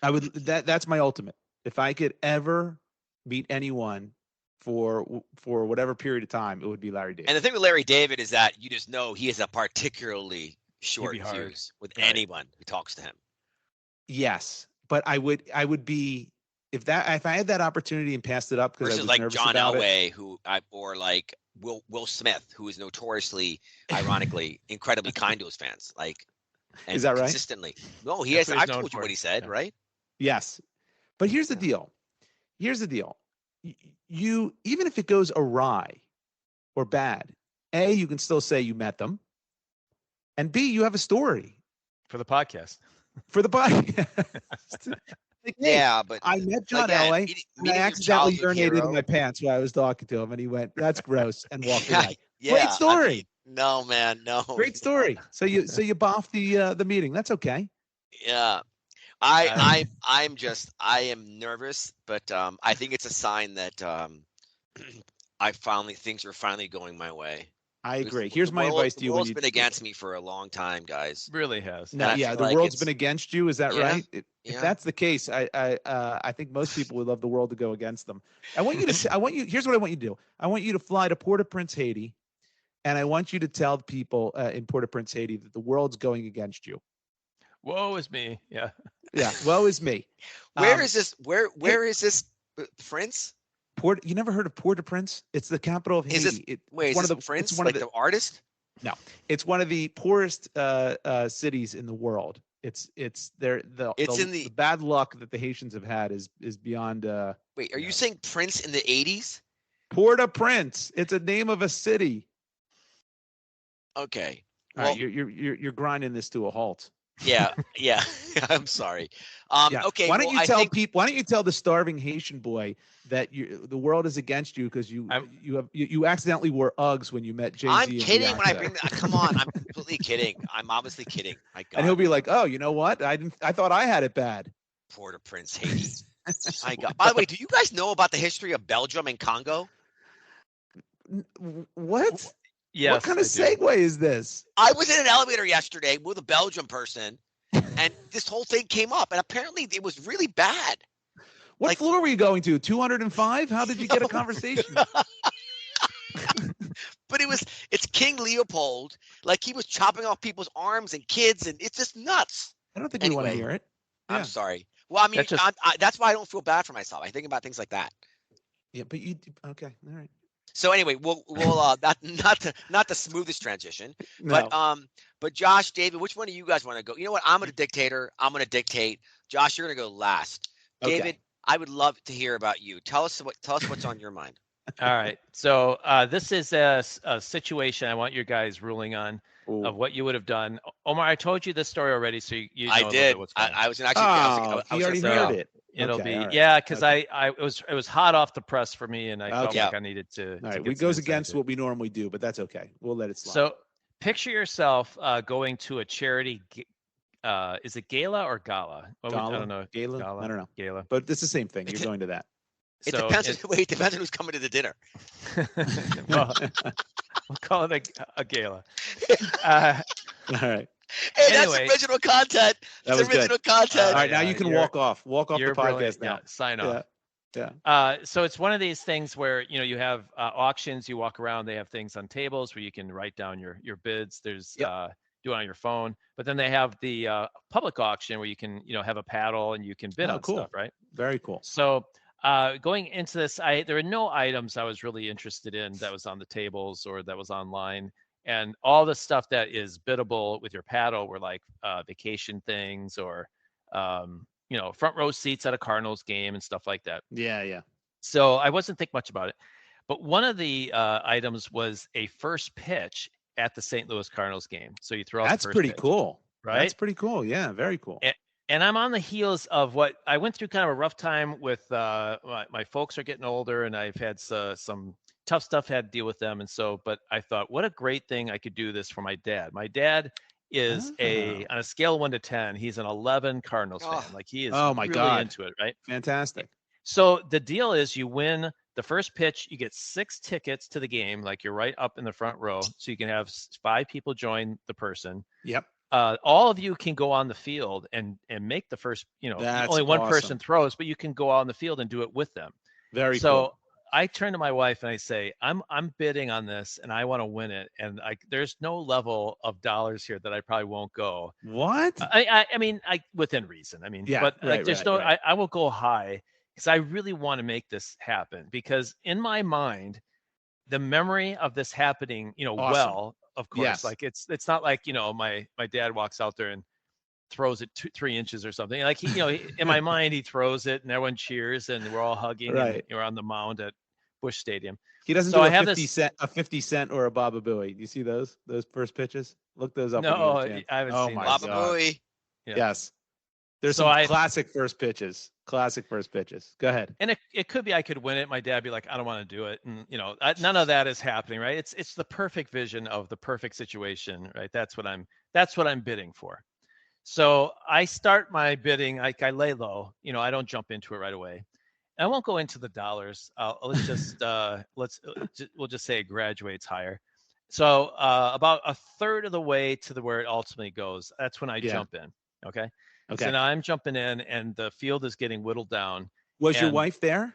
I would. That's my ultimate. If I could ever meet anyone for whatever period of time, it would be Larry David. And the thing with Larry David is that you just know he has a particularly short be hard. fuse with Right. anyone who talks to him. Yes, but I would be if I had that opportunity and passed it up because I Versus was like nervous John about it. Elway, or like Will Smith, who is notoriously, ironically, incredibly kind to his fans. Like, and Is that right? consistently. No, he That's has. what he's I've known told you for. what he said, Yeah. right? Yes, but here's the deal. Here's the deal. You even if it goes awry or bad, A, you can still say you met them, and B, you have a story For the podcast. for the podcast. Like, hey, Yeah, but I met John again, Elway, and I meeting your accidentally childhood urinated hero. in my pants while I was talking to him, and he went, "That's gross," and walked Yeah, away. yeah, Great story. I mean, no, man, no. Great story. So you boffed the meeting. That's okay. Yeah. I am nervous, but I think it's a sign that things are finally going my way. I Because agree. Here's my advice to The you: when world's you been against me for a long time, guys. Really has. no, I yeah, feel the like world's it's- been against you. Is that Yeah, right? If yeah. that's the case, I think most people would love the world to go against them. I want you to. Here's what I want you to do. I want you to fly to Port-au-Prince, Haiti, and I want you to tell people in Port-au-Prince, Haiti, that the world's going against you. Woe is me. Yeah. Yeah, woe is me. Where is this? Where is this, Prince? You never heard of Port-au-Prince? It's the capital of Is Haiti. this wait? Is this Prince? It's one Like of the the artist? No, it's one of the poorest cities in the world. It's the bad luck that the Haitians have had is beyond. Wait, are you saying Prince in the 80s? Port-au-Prince. It's a name of a city. Okay. All Well, right, you're grinding this to a halt. yeah. I'm sorry. Yeah. Okay. Why don't well, you I tell think, people? Why don't you tell the starving Haitian boy that the world is against you because you accidentally wore Uggs when you met Jay-Z? I'm and kidding when I Beyonce. bring that. Come on, I'm completely kidding. I'm obviously kidding. My God. And he'll be like, "Oh, you know what? I thought I had it bad." Port-au-Prince, Haiti. My God. By the way, do you guys know about the history of Belgium and Congo? What? Yes. What kind of I do. segue is this? I was in an elevator yesterday with a Belgian person, and this whole thing came up, and apparently it was really bad. What floor were you going to? 205? How did you get a conversation? But it's King Leopold. Like, he was chopping off people's arms and kids, and it's just nuts. I don't think we want to Anyway, hear it. I'm Yeah. sorry. Well, I mean, That's just- that's why I don't feel bad for myself. I think about things like that. Yeah, but you okay? All right. So anyway, we'll not the smoothest transition, No. but Josh, David, which one do you guys want to go? You know what? I'm a dictator. I'm going to dictate. Josh, you're going to go last. Okay. David, I would love to hear about you. Tell us what's on your mind. All right. So this is a situation I want your guys ruling on Ooh. of what you would have done. Omar, I told you this story already, so you know I a little did. bit what's going on. I was actually. I was he already gonna heard say, it. It'll Okay, be all right. yeah, because Okay. it was hot off the press for me, and I felt Okay. like I needed to. All to right, get it some goes insight against into it. what we normally do, but that's okay. We'll let it slide. So picture yourself going to a charity. Is it gala or gala? I don't know. Gala? Gala? I don't know. Gala. But it's the same thing. You're going to that. it So depends. It depends on who's coming to the dinner. well, we'll call it a gala. All right. Hey, Anyway. that's original content. That It's was good. original content. All right, now yeah, you can you're- walk off. Walk off the You're podcast brilliant. now. Yeah, sign off. Yeah. So it's one of these things where you have auctions. You walk around. They have things on tables where you can write down your bids. There's do it on your phone. But then they have the public auction where you can have a paddle and you can bid on cool. stuff, right? Very cool. So going into this, there were no items I was really interested in that was on the tables or that was online. And all the stuff that is biddable with your paddle were like vacation things or front row seats at a Cardinals game and stuff like that. Yeah. So I wasn't thinking much about it. But one of the items was a first pitch at the St. Louis Cardinals game. So you throw out That's the first pretty pitch, cool. right? That's pretty cool. Yeah, very cool. And I'm on the heels of what I went through kind of a rough time with my folks are getting older and I've had some tough stuff had to deal with them. And so, but I thought, what a great thing I could do this for my dad. My dad is on a scale of 1 to 10, he's an 11 Cardinals fan. Like he is Oh my really God. into it, right? Fantastic. So the deal is you win The first pitch, you get 6 tickets to the game, like you're right up in the front row, so you can have 5 people join the person. Yep. All of you can go on the field and make the first, That's only one person awesome. throws, but you can go on the field and do it with them. Very So cool. I turn to my wife and I say, I'm bidding on this and I want to win it. And there's no level of dollars here that I probably won't go. What? I mean, within reason. I mean, Yeah, but right, there's right, no, right. I will go high because I really want to make this happen, because in my mind, the memory of this happening, Awesome. well, of course, Yes. like it's not like, my dad walks out there and throws it 3 inches or something. Like in my mind, he throws it and everyone cheers and we're all hugging Right. and we're on the mound at Busch Stadium. He doesn't So do I a have 50 cent or a Baba Booey. Do you see those first pitches? Look those up. No, when you get a chance. I haven't Oh seen my those. Baba God. Booey. Yeah. Yes. There's So some classic first pitches. Classic first pitches. Go ahead. And it could be I could win it. My dad be like, I don't want to do it, and none of that is happening, right? It's the perfect vision of the perfect situation, right? That's what I'm bidding for. So I start my bidding. I lay low. I don't jump into it right away. I won't go into the dollars. Let's just we'll just say it graduates higher. So about a third of the way to where it ultimately goes, that's when I jump in. Okay. So now I'm jumping in, and the field is getting whittled down. Was your wife there?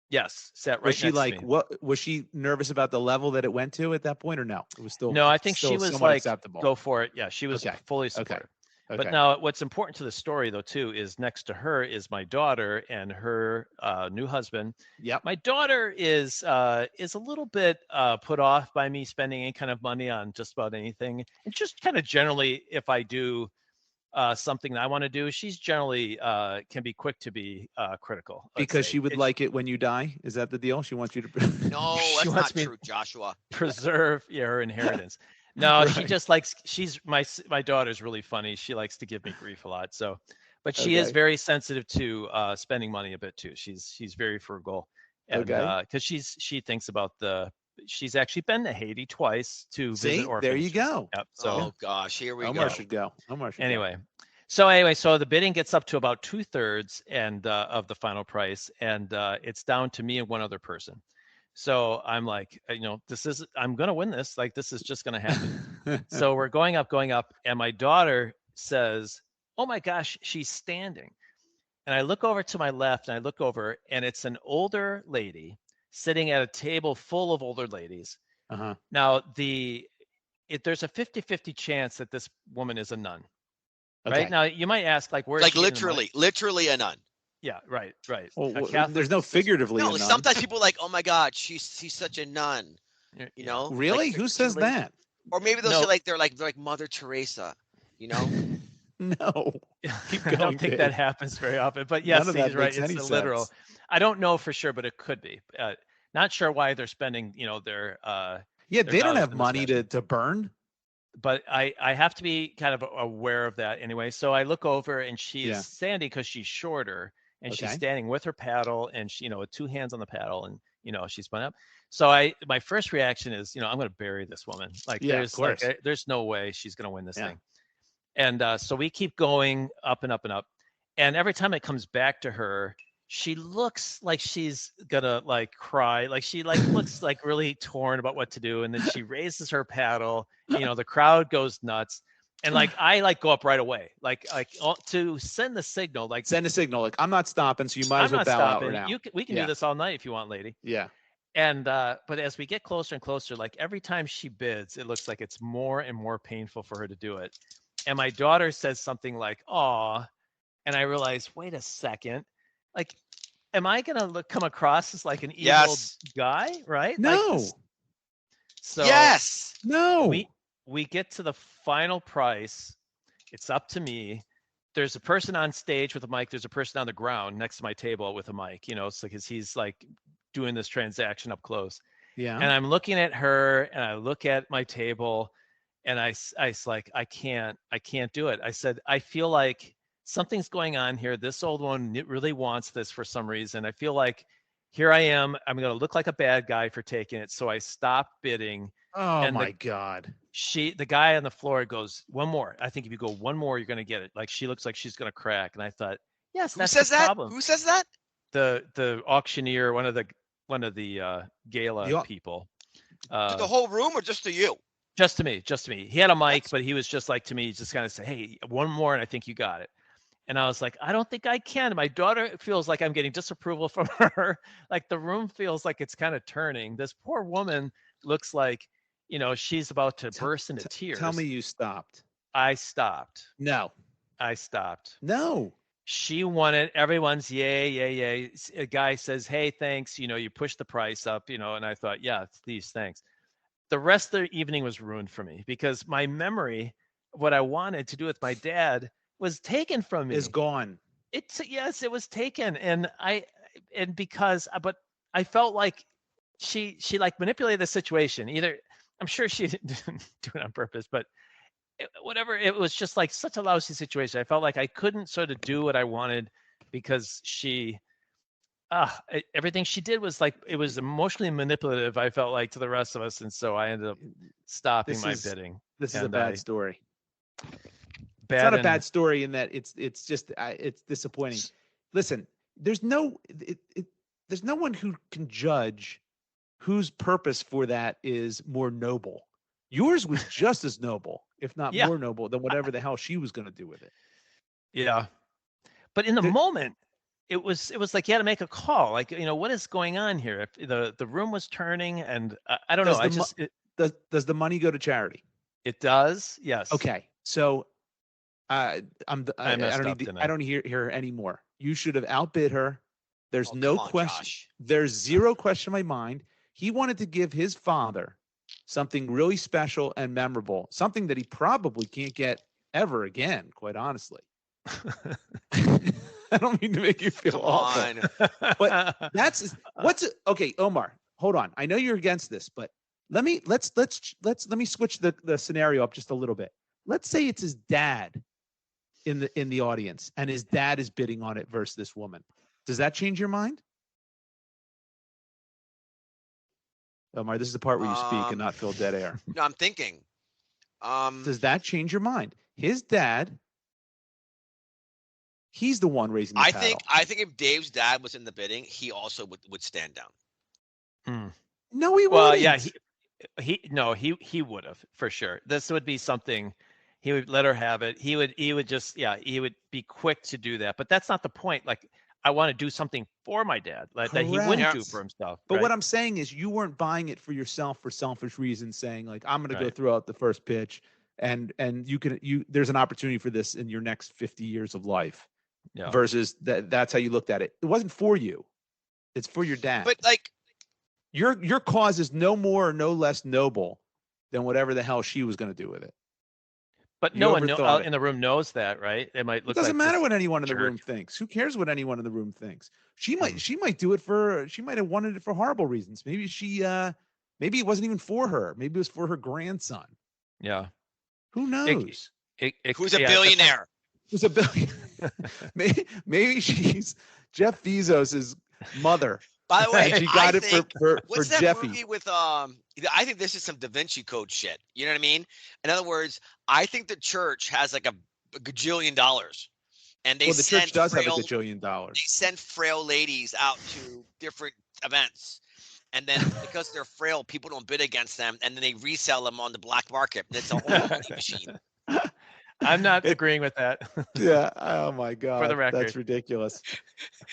Yes, sat right Was she next like, to me. what? Was she nervous about the level that it went to at that point, or no? It was still. No, I think she was like, acceptable. go for it. Yeah, she was fully supportive. Okay. But now, what's important to the story, though, too, is next to her is my daughter and her new husband. Yep. My daughter is a little bit put off by me spending any kind of money on just about anything, and just kind of generally, if I do something that I want to do, she's generally can be quick to be critical. Because she would like it when you die. Is that the deal? She wants you to. No, that's not true, Joshua. Preserve her inheritance. No, she just likes. She's my daughter's really funny. She likes to give me grief a lot. So, but she is very sensitive to spending money a bit too. She's very frugal, and because she thinks about she's actually been to Haiti twice to visit orphans. There you go. Yep. So, oh gosh, here we Omar go. should go. Omar should anyway. go. So the bidding gets up to about 2/3 and of the final price, and it's down to me and one other person. So I'm like, I'm going to win this. Like, this is just going to happen. So we're going up. And my daughter says, oh my gosh, she's standing. And I look over to my left and I look over, and it's an older lady sitting at a table full of older ladies. Uh-huh. Now there's a 50-50 chance that this woman is a nun. Okay. Right now, you might ask, like, where? Like literally a nun. Yeah, right. Well, there's no figuratively. No, sometimes people are like, oh my God, she's such a nun. You know? Really? Like, who says that? Or maybe they'll say they're like Mother Teresa. No. Keep going, I don't think that happens very often. But yes, he's right. It's a literal. I don't know for sure, but it could be. Not sure why they're spending, their. Yeah, they don't have money to burn. But I have to be kind of aware of that anyway. So I look over, and she's standing because she's shorter, and she's standing with her paddle, and she, with 2 hands on the paddle, and she's spun up. So my first reaction is, I'm going to bury this woman. Like, there's no way she's going to win this thing. And so we keep going up and up and up, and every time it comes back to her, she looks like she's gonna cry. Like, she looks like really torn about what to do, and then she raises her paddle. The crowd goes nuts, and I go up right away, to send the signal. Like, I'm not stopping, so you might as well bow out right now. We can do this all night if you want, lady. Yeah. And but as we get closer and closer, like, every time she bids, it looks like it's more and more painful for her to do it. And my daughter says something like, "Aw," and I realize, wait a second, like, am I gonna come across as like an evil guy, right? No. So yes. No. We get to the final price. It's up to me. There's a person on stage with a mic. There's a person on the ground next to my table with a mic. So because he's like doing this transaction up close. Yeah. And I'm looking at her, and I look at my table, and I like, I can't do it. I said, I feel like something's going on here. This old one really wants this for some reason. I feel like here I am. I'm going to look like a bad guy for taking it. So I stopped bidding. Oh, and my God. The guy on the floor goes, one more. I think if you go one more, you're going to get it. Like, she looks like she's going to crack. And I thought, yes, that's the problem. Who says that? The auctioneer, one of the one of the gala people. To the whole room or just to you? Just to me. He had a mic, That's- but he was just like to me, just kind of say, "Hey, one more, and I think you got it." And I was like, I don't think I can. My daughter feels like I'm getting disapproval from her. Like the room feels like it's kind of turning. This poor woman looks like, she's about to burst into tears. Tell me you stopped. I stopped. No. I stopped. No. She wanted everyone's yay. A guy says, "Hey, thanks. You push the price up, and I thought, yeah, it's these thanks. The rest of the evening was ruined for me because my memory of what I wanted to do with my dad was taken from me. Is gone. Yes, it was taken. But I felt like she like manipulated the situation. Either I'm sure she didn't do it on purpose, but whatever, it was just like such a lousy situation. I felt like I couldn't sort of do what I wanted because everything she did was like, it was emotionally manipulative, I felt like, to the rest of us. And so I ended up stopping my bidding. This is a bad story. It's not a bad story in that it's just it's disappointing. Listen, there's no one who can judge whose purpose for that is more noble. Yours was just as noble, if not more noble, than whatever the hell she was going to do with it. Yeah, but in the moment, it was like you had to make a call. Like, what is going on here? If the room was turning, and I don't know. Does the money go to charity? It does. Yes. Okay, so. I don't hear her anymore. You should have outbid her. There's no question. Josh. There's zero question in my mind. He wanted to give his father something really special and memorable, something that he probably can't get ever again, quite honestly. I don't mean to make you feel awful, but okay, Omar, hold on. I know you're against this, but let me switch the scenario up just a little bit. Let's say it's his dad in the audience, and his dad is bidding on it versus this woman. Does that change your mind? Omar, this is the part where you speak and not fill dead air. No, I'm thinking. Does that change your mind? His dad, he's the one raising the paddle. I think if Dave's dad was in the bidding, he also would stand down. No, he wouldn't. Well, yeah, he would have, for sure. This would be something. He would let her have it. He would be quick to do that. But that's not the point. Like, I want to do something for my dad that he wouldn't do for himself. But what I'm saying is, you weren't buying it for yourself for selfish reasons, saying like, I'm going to go throw out the first pitch, and there's an opportunity for this in your next 50 years of life. Yeah. Versus that's how you looked at it. It wasn't for you. It's for your dad. But like, your cause is no more or no less noble than whatever the hell she was going to do with it. But no one in the room knows that, right? It might look. It doesn't matter what anyone in the room thinks. Who cares what anyone in the room thinks? She might do it for. She might have wanted it for horrible reasons. Maybe maybe it wasn't even for her. Maybe it was for her grandson. Yeah. Who knows? Who's a billionaire? Who's a billionaire? maybe she's Jeff Bezos's mother. By the way, she got it for what's that Jeffy. movie with I think this is some Da Vinci Code shit. You know what I mean? In other words, I think the church has like a gajillion dollars, and the church does have a gajillion dollars. They send frail ladies out to different events, and then because they're frail, people don't bid against them, and then they resell them on the black market. It's a whole money machine. I'm not agreeing with that. Yeah. Oh my God. For the record, that's ridiculous.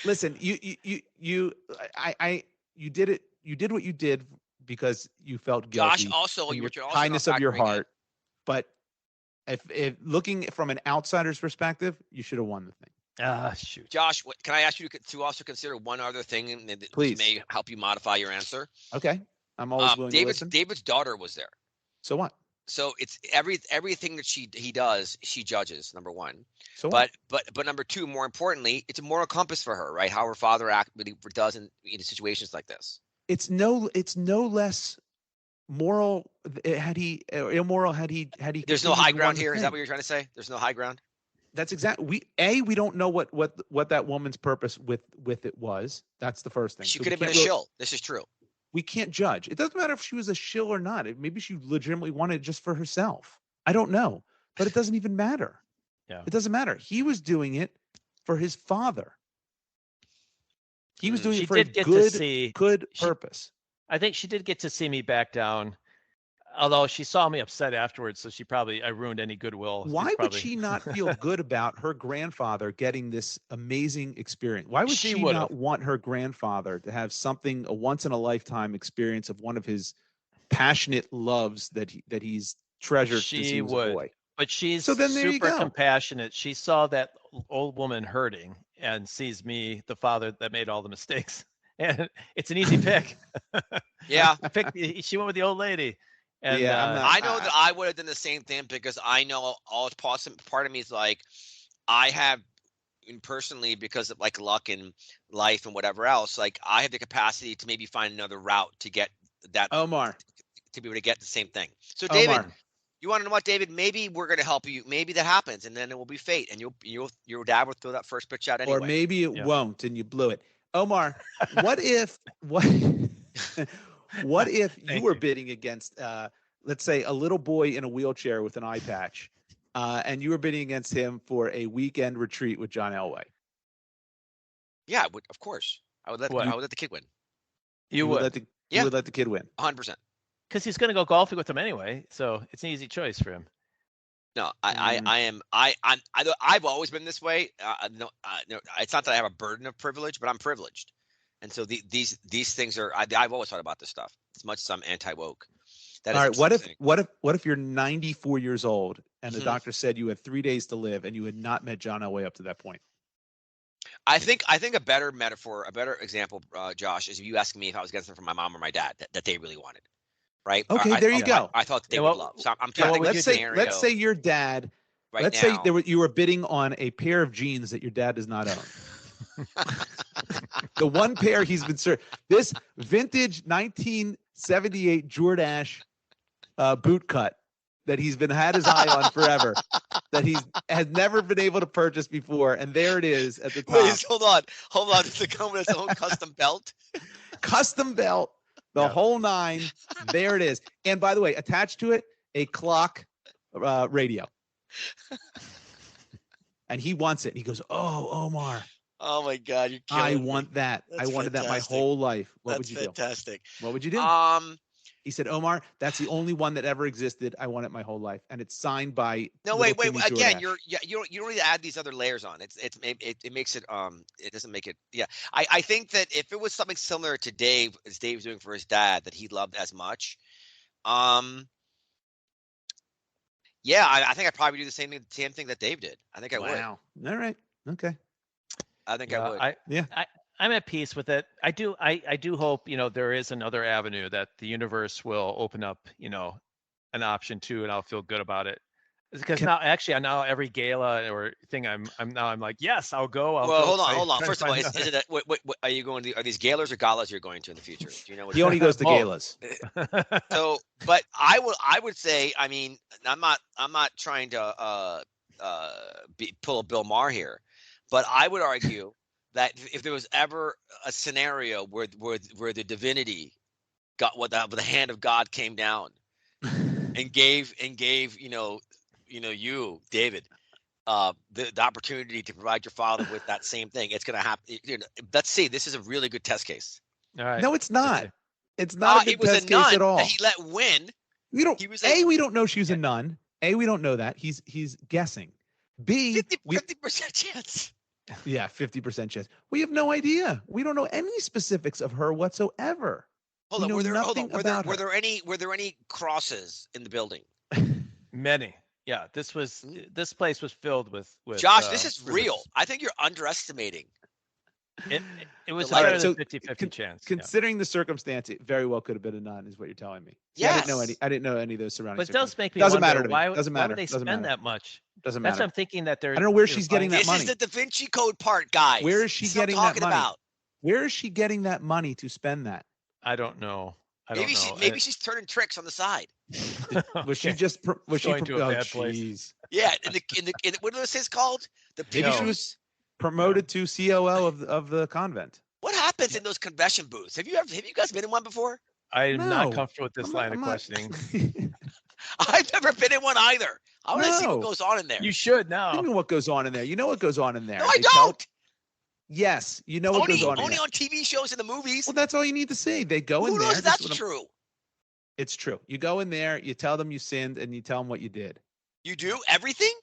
Listen, you did it. You did what you did because you felt guilty. Josh, also your kindness of your heart. But if looking from an outsider's perspective, you should have won the thing. Shoot. Josh, can I ask you to also consider one other thing that Please. may help you modify your answer? Okay. I'm always willing to listen. David's daughter was there. So what? So it's everything that he does, she judges, number one. So but number two, more importantly, it's a moral compass for her, right? How her father does in situations like this. It's no less moral had he immoral had he. There's no high ground here. Is that what you're trying to say? There's no high ground. That's exactly. We don't know what that woman's purpose with it was. That's the first thing. She could have been a shill. This is true. We can't judge. It doesn't matter if she was a shill or not. Maybe she legitimately wanted it just for herself. I don't know, but it doesn't even matter. Yeah, it doesn't matter. He was doing it for his father. He was doing She it for a did get to see. good purpose. I think she did get to see me back down. Although she saw me upset afterwards, so I ruined any goodwill. Why would she not feel good about her grandfather getting this amazing experience? Why would she not want her grandfather to have a once in a lifetime experience of one of his passionate loves that he's treasured since he was a boy? But she's then super compassionate. She saw that old woman hurting and sees me, the father that made all the mistakes. And it's an easy pick. Yeah. She went with the old lady. And yeah, I know that I would have done the same thing because I know all it's possible. Part of me is like, I have personally, because of like luck in life and whatever else, like I have the capacity to maybe find another route to get that Omar to be able to get the same thing. So David, Omar. You want to know what, David? Maybe we're going to help you. Maybe that happens, and then it will be fate, and your dad will throw that first pitch out anyway. Or maybe it won't, and you blew it. Omar, what if you were bidding against, let's say, a little boy in a wheelchair with an eye patch, and you were bidding against him for a weekend retreat with John Elway? Yeah, I would, of course. I would let the kid win. You would let the kid win. 100%. Because he's going to go golfing with him anyway, so it's an easy choice for him. No, I've always been this way. No, it's not that I have a burden of privilege, but I'm privileged, and so these things are. I've always thought about this stuff as much as I'm anti-woke. All right. What if you're 94 years old and the doctor said you had 3 days to live and you had not met John Elway up to that point? I think a better metaphor, a better example, Josh, is if you ask me if I was getting something from my mom or my dad that they really wanted. Right. Okay, there you go. I thought they would love. So I'm trying to think. Let's say your dad. Let's say you were bidding on a pair of jeans that your dad does not own. The one pair he's been this vintage 1978 Jordache boot cut that he's had his eye on forever, that he has never been able to purchase before, and there it is at the top. Please hold on. Does it come with its own custom belt? Custom belt. The whole nine, there it is. And by the way, attached to it, a clock radio. And he wants it. He goes, "Oh, Omar. Oh my God, you're killing I me. want that. I wanted that my whole life. What would you do?" Fantastic. What would you do? He said, "Omar, that's the only one that ever existed. I want it my whole life, and it's signed by." No, wait. Again, you don't need to add these other layers on. It makes it it doesn't make it. Yeah, I think that if it was something similar to Dave, as Dave's doing for his dad, that he loved as much, yeah, I think I'd probably do the same thing that Dave did. I think I would. Wow. All right. Okay. I think I would. I'm at peace with it. I do hope, there is another avenue that the universe will open up, an option to, and I'll feel good about it. Because now every gala or thing I'm like, yes, I'll go. Hold on. First of all, is it what are you going to? Are these galas or galas you're going to in the future? Do you know? He only goes to galas. So, but I would say, I mean, I'm not trying to pull a Bill Maher here, but I would argue that if there was ever a scenario where the divinity got the hand of God came down and gave you, David, the opportunity to provide your father with that same thing, it's going to happen. Let's see. This is a really good test case. All right. No, it's not. It's not a good test case at all. That he let win. We don't. We don't know she's a nun. We don't know that. He's guessing. B, 50% chance. Yeah, 50% chance. We have no idea. We don't know any specifics of her whatsoever. Hold on. Were there any crosses in the building? Many. Yeah, this place was filled with Josh, this is real. I think you're underestimating. It was higher than 50-50 chance. Considering the circumstance, it very well could have been a nun, is what you're telling me. Yeah, I didn't know any of those surrounding. But it does make me doesn't wonder, matter to me. Doesn't matter. Why would they spend that much? Doesn't matter. That's what I'm thinking that they're. I don't know where she's getting that money. This is the Da Vinci Code part, guys. Where is she getting that money? Where is she getting that money to spend that? I don't know. Maybe she's turning tricks on the side. Was she just? Was she going to a bad place? Yeah, in the what are those called? Maybe she was promoted to COO of the convent. What happens in those convention booths? Have you guys been in one before? I'm not comfortable with this line of questioning. I've never been in one either. I want to see what goes on in there. You should know. You know what goes on in there. You know what goes on in there. No, I don't. Yes, you know what goes on. Only on TV shows and the movies. Well, that's all you need to see. They go in Who there. knows if that's true? It's true. You go in there, you tell them you sinned, and you tell them what you did. You do everything?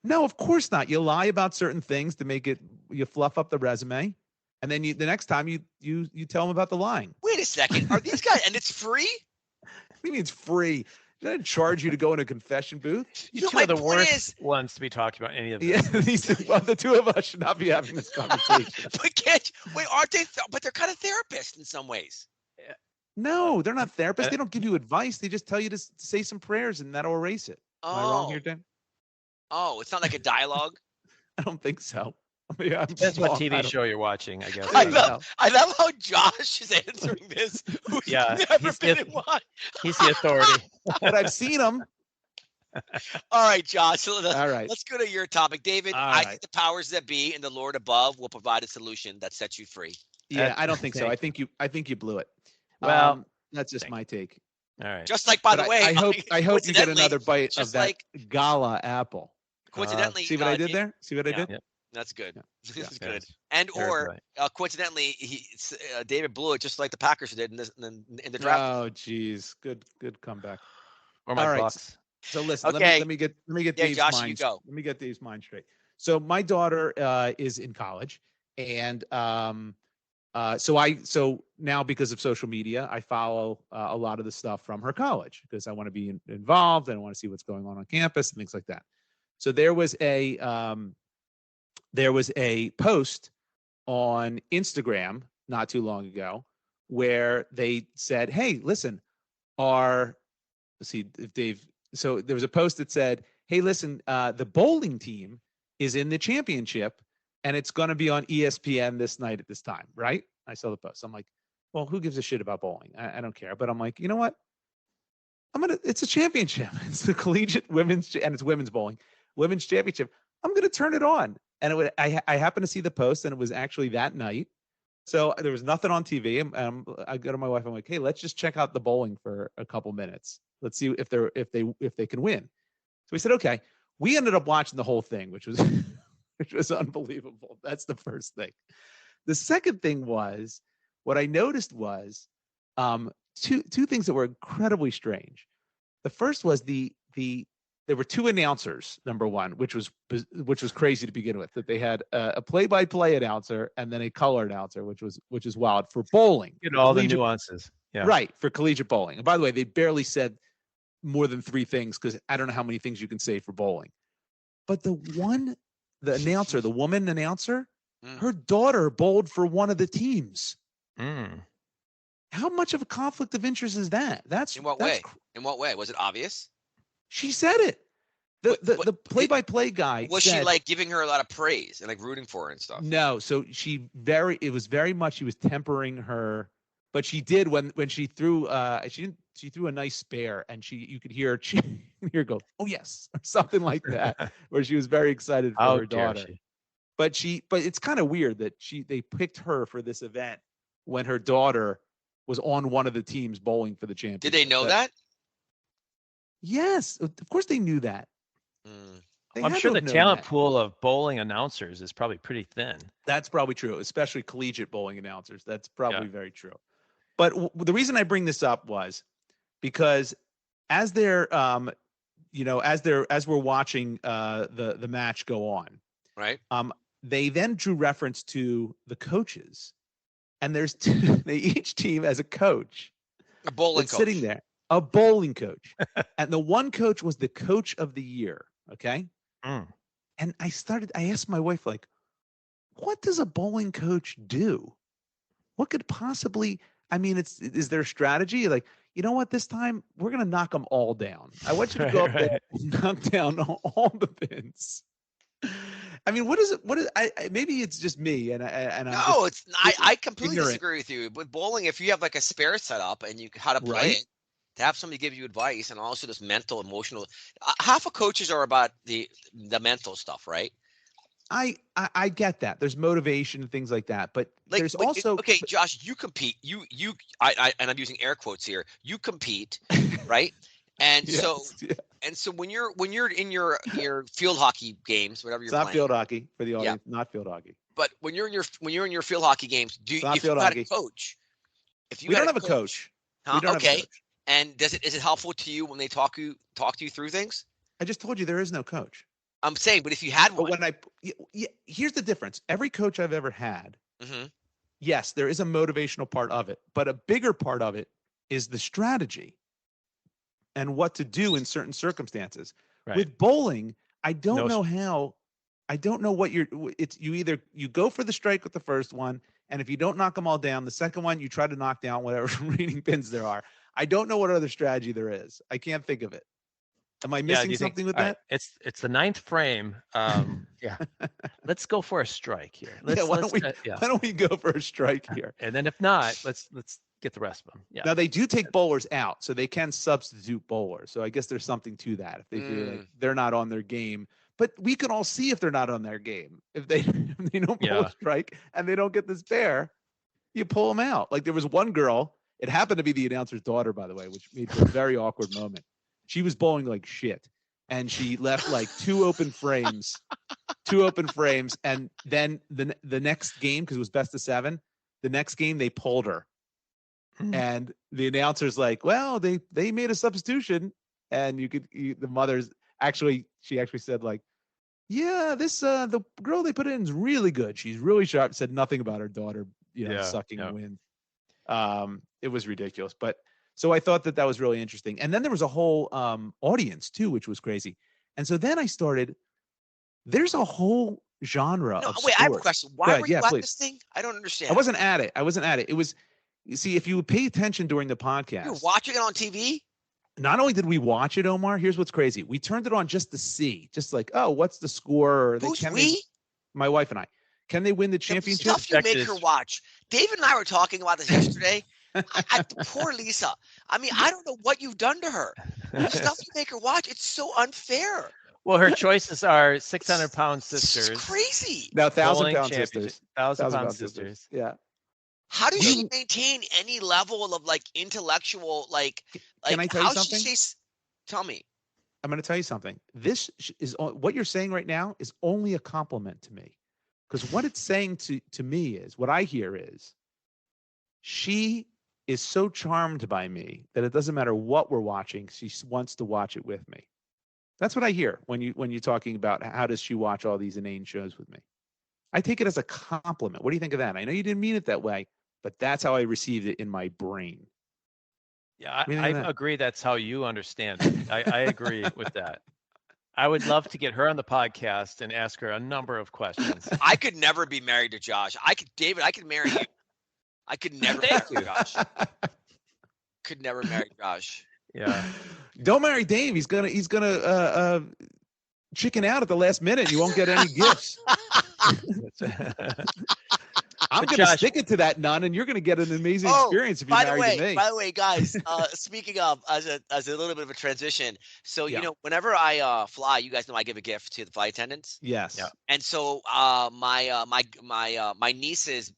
No, of course not. You lie about certain things to make it. You fluff up the resume, and then the next time you tell them about the lying. Wait a second. Are these guys? And it's free? What do you mean it's free? They didn't charge you to go in a confession booth. You two are the worst ones to be talking about any of this. Yeah, well, the two of us should not be having this conversation. Wait, aren't they? But they're kind of therapists in some ways. No, they're not therapists. They don't give you advice. They just tell you to say some prayers, and that'll erase it. Am I wrong here, Dan? Oh, it's not like a dialogue? I don't think so. I mean, depends what TV show you're watching, I guess. I love how Josh is answering this. Who's never been in one. He's the authority. But I've seen him. All right, Josh. All right. Let's go to your topic, David. I think the powers that be and the Lord above will provide a solution that sets you free. Yeah, I don't think so. I think you blew it. Well, that's just my take. All right. Just like, by the way, I hope you get another bite of that gala apple. Coincidentally, see what I did there? See what I did? Yeah. That's good. Yeah. This is good. And coincidentally, David blew it just like the Packers did in the draft. Oh, geez, good comeback. Or my Bucks. So listen, okay. let me get Dave's Josh, mind. You go. Let me get Dave's mind straight. So my daughter is in college, and so now because of social media, I follow a lot of the stuff from her college because I want to be involved and I want to see what's going on campus and things like that. So there was a post on Instagram not too long ago where they said, "Hey, listen, let's see if Dave." So there was a post that said, "Hey, listen, the bowling team is in the championship, and it's going to be on ESPN this night at this time." Right? I saw the post. I'm like, "Well, who gives a shit about bowling? I don't care." But I'm like, you know what? It's a championship. It's the collegiate women's, and it's women's bowling, women's championship. I'm going to turn it on. And I happened to see the post, and it was actually that night. So there was nothing on TV. I go to my wife. I'm like, "Hey, let's just check out the bowling for a couple minutes. Let's see if they can win." So we said, "Okay." We ended up watching the whole thing, which was unbelievable. That's the first thing. The second thing was what I noticed was two things that were incredibly strange. The first was there were two announcers, number one, which was crazy to begin with, that they had a play-by-play announcer and then a color announcer, which is wild for bowling. All the nuances. Yeah. Right, for collegiate bowling. And by the way, they barely said more than three things because I don't know how many things you can say for bowling. But the announcer, the woman announcer, her daughter bowled for one of the teams. How much of a conflict of interest is that? In what way? In what way? Was it obvious? She said it. The play-by-play guy was she like giving her a lot of praise and like rooting for her and stuff? No. So it was very much she was tempering her, but she did when she threw she threw a nice spare and you could hear her go, "Oh yes," or something like that, where she was very excited for her daughter. But it's kind of weird that they picked her for this event when her daughter was on one of the teams bowling for the championship. Did they know that? Yes, of course they knew that. I'm sure the talent pool of bowling announcers is probably pretty thin. That's probably true, especially collegiate bowling announcers. That's probably very true. But the reason I bring this up was because as we're watching the match go on, right? They then drew reference to the coaches, and each team has a coach, a bowling coach sitting there, a bowling coach, and the one coach was the coach of the year. Okay, and I asked my wife, like, what does a bowling coach do? What could possibly? I mean, is there a strategy? Like, you know what? This time we're gonna knock them all down. I want you to go up there and knock down all the pins. I mean, what is it? Maybe it's just me, and I completely disagree with you. With bowling, if you have like a spare set up and you how to play it, to have somebody give you advice, and also this mental, emotional. Half of coaches are about the mental stuff, right? I get that. There's motivation and things like that, but there's also Josh, you compete. And I'm using air quotes here. You compete, right? And so when you're in your field hockey games, whatever you're playing. It's not field hockey for the audience. Not field hockey. But when you're in your field hockey games, if you had a coach, we don't have a coach. Huh? We don't okay. have a coach. And is it helpful to you when they talk you through things? I just told you there is no coach. I'm saying, but if you had one. But here's the difference. Every coach I've ever had, mm-hmm. yes, there is a motivational part of it, but a bigger part of it is the strategy and what to do in certain circumstances. Right. With bowling, I don't know how. I don't know what you either you go for the strike with the first one, and if you don't knock them all down, the second one you try to knock down whatever remaining pins there are. I don't know what other strategy there is. I can't think of it. Am I missing something with that? Right. It's the ninth frame. Yeah. Let's go for a strike here. Why don't we go for a strike here? And then if not, let's get the rest of them. Yeah. Now they do take bowlers out, so they can substitute bowlers. So I guess there's something to that. If they feel like they're not on their game, but we can all see if they're not on their game. If they don't bowl a strike and they don't get the spare, you pull them out. Like there was one girl. It happened to be the announcer's daughter, by the way, which made for a very awkward moment. She was bowling like shit, and she left like two open frames, and then the next game, because it was best of 7, the next game they pulled her, and the announcer's like, "Well, they made a substitution," and the mother's she actually said like, "Yeah, this the girl they put in is really good. She's really sharp." Said nothing about her daughter, sucking wind. It was ridiculous, but. So I thought that was really interesting. And then there was a whole audience too, which was crazy. And so then there's a whole genre of sports. I have a question. Why were you at this thing? I don't understand. I wasn't at it. It was, you see, if you would pay attention during the podcast. You were watching it on TV? Not only did we watch it, Omar, here's what's crazy. We turned it on just to see, just like, oh, what's the score? My wife and I. Can they win the championship? The stuff you make her watch. David and I were talking about this yesterday. Poor Lisa. I mean, I don't know what you've done to her. The stuff you make her watch, it's so unfair. Well, her choices are 600-pound sisters. It's crazy. Now, 1,000-pound sisters. 1,000-pound sisters. Yeah. How does she maintain any level of like intellectual, like? Can I tell you something? Tell me. I'm going to tell you something. This is what you're saying right now is only a compliment to me, because what it's saying to me is what I hear is she is so charmed by me that it doesn't matter what we're watching. She wants to watch it with me. That's what I hear when you're talking about how does she watch all these inane shows with me. I take it as a compliment. What do you think of that? I know you didn't mean it that way, but that's how I received it in my brain. Yeah, I agree. That's how you understand it. I agree with that. I would love to get her on the podcast and ask her a number of questions. I could never be married to Josh. David, I could marry you. I could never marry Josh. Could never marry Josh. Yeah. Don't marry Dave. He's gonna chicken out at the last minute. You won't get any gifts. I'm going to stick it to that nun, and you're going to get an amazing experience if you marry me. By the way, guys, speaking of, as a little bit of a transition, so, whenever I fly, you guys know I give a gift to the flight attendants. Yes. Yeah. And so my niece's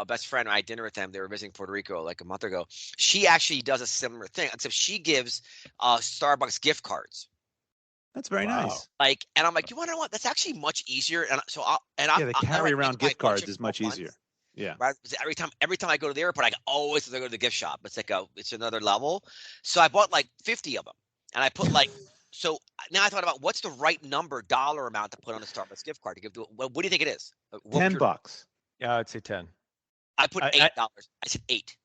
best friend, I had dinner with them. They were visiting Puerto Rico like a month ago. She actually does a similar thing, except she gives Starbucks gift cards. That's very nice. And I'm like, you want to know what? That's actually much easier. And so the carry around gift cards is much easier. Yeah. Right. Every time I go to the airport, I always have to go to the gift shop. It's like it's another level. So I bought like 50 of them, and I put so now I thought about what's the right dollar amount to put on a Starbucks gift card to give to. What do you think it is? $10. Yeah, I'd say 10. I put $8. I said 8.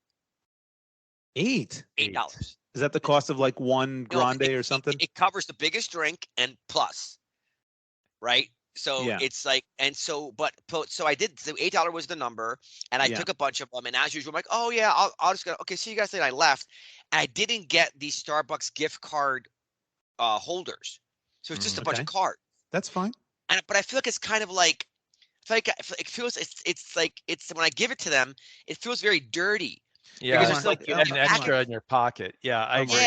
$8. Is that the cost of like one grande or something? It covers the biggest drink and plus, right? So it's like, and so, so I did, so $8 was the number, and I took a bunch of them, and as usual, I'm like, oh yeah, I'll just go, okay, see you guys later. I left, and I didn't get the Starbucks gift card holders. So it's just a bunch of cards. That's fine. But I feel like it's kind of like, it feels, it's like, when I give it to them, it feels very dirty. Yeah, because it's like you have an extra in your pocket. Yeah, I agree.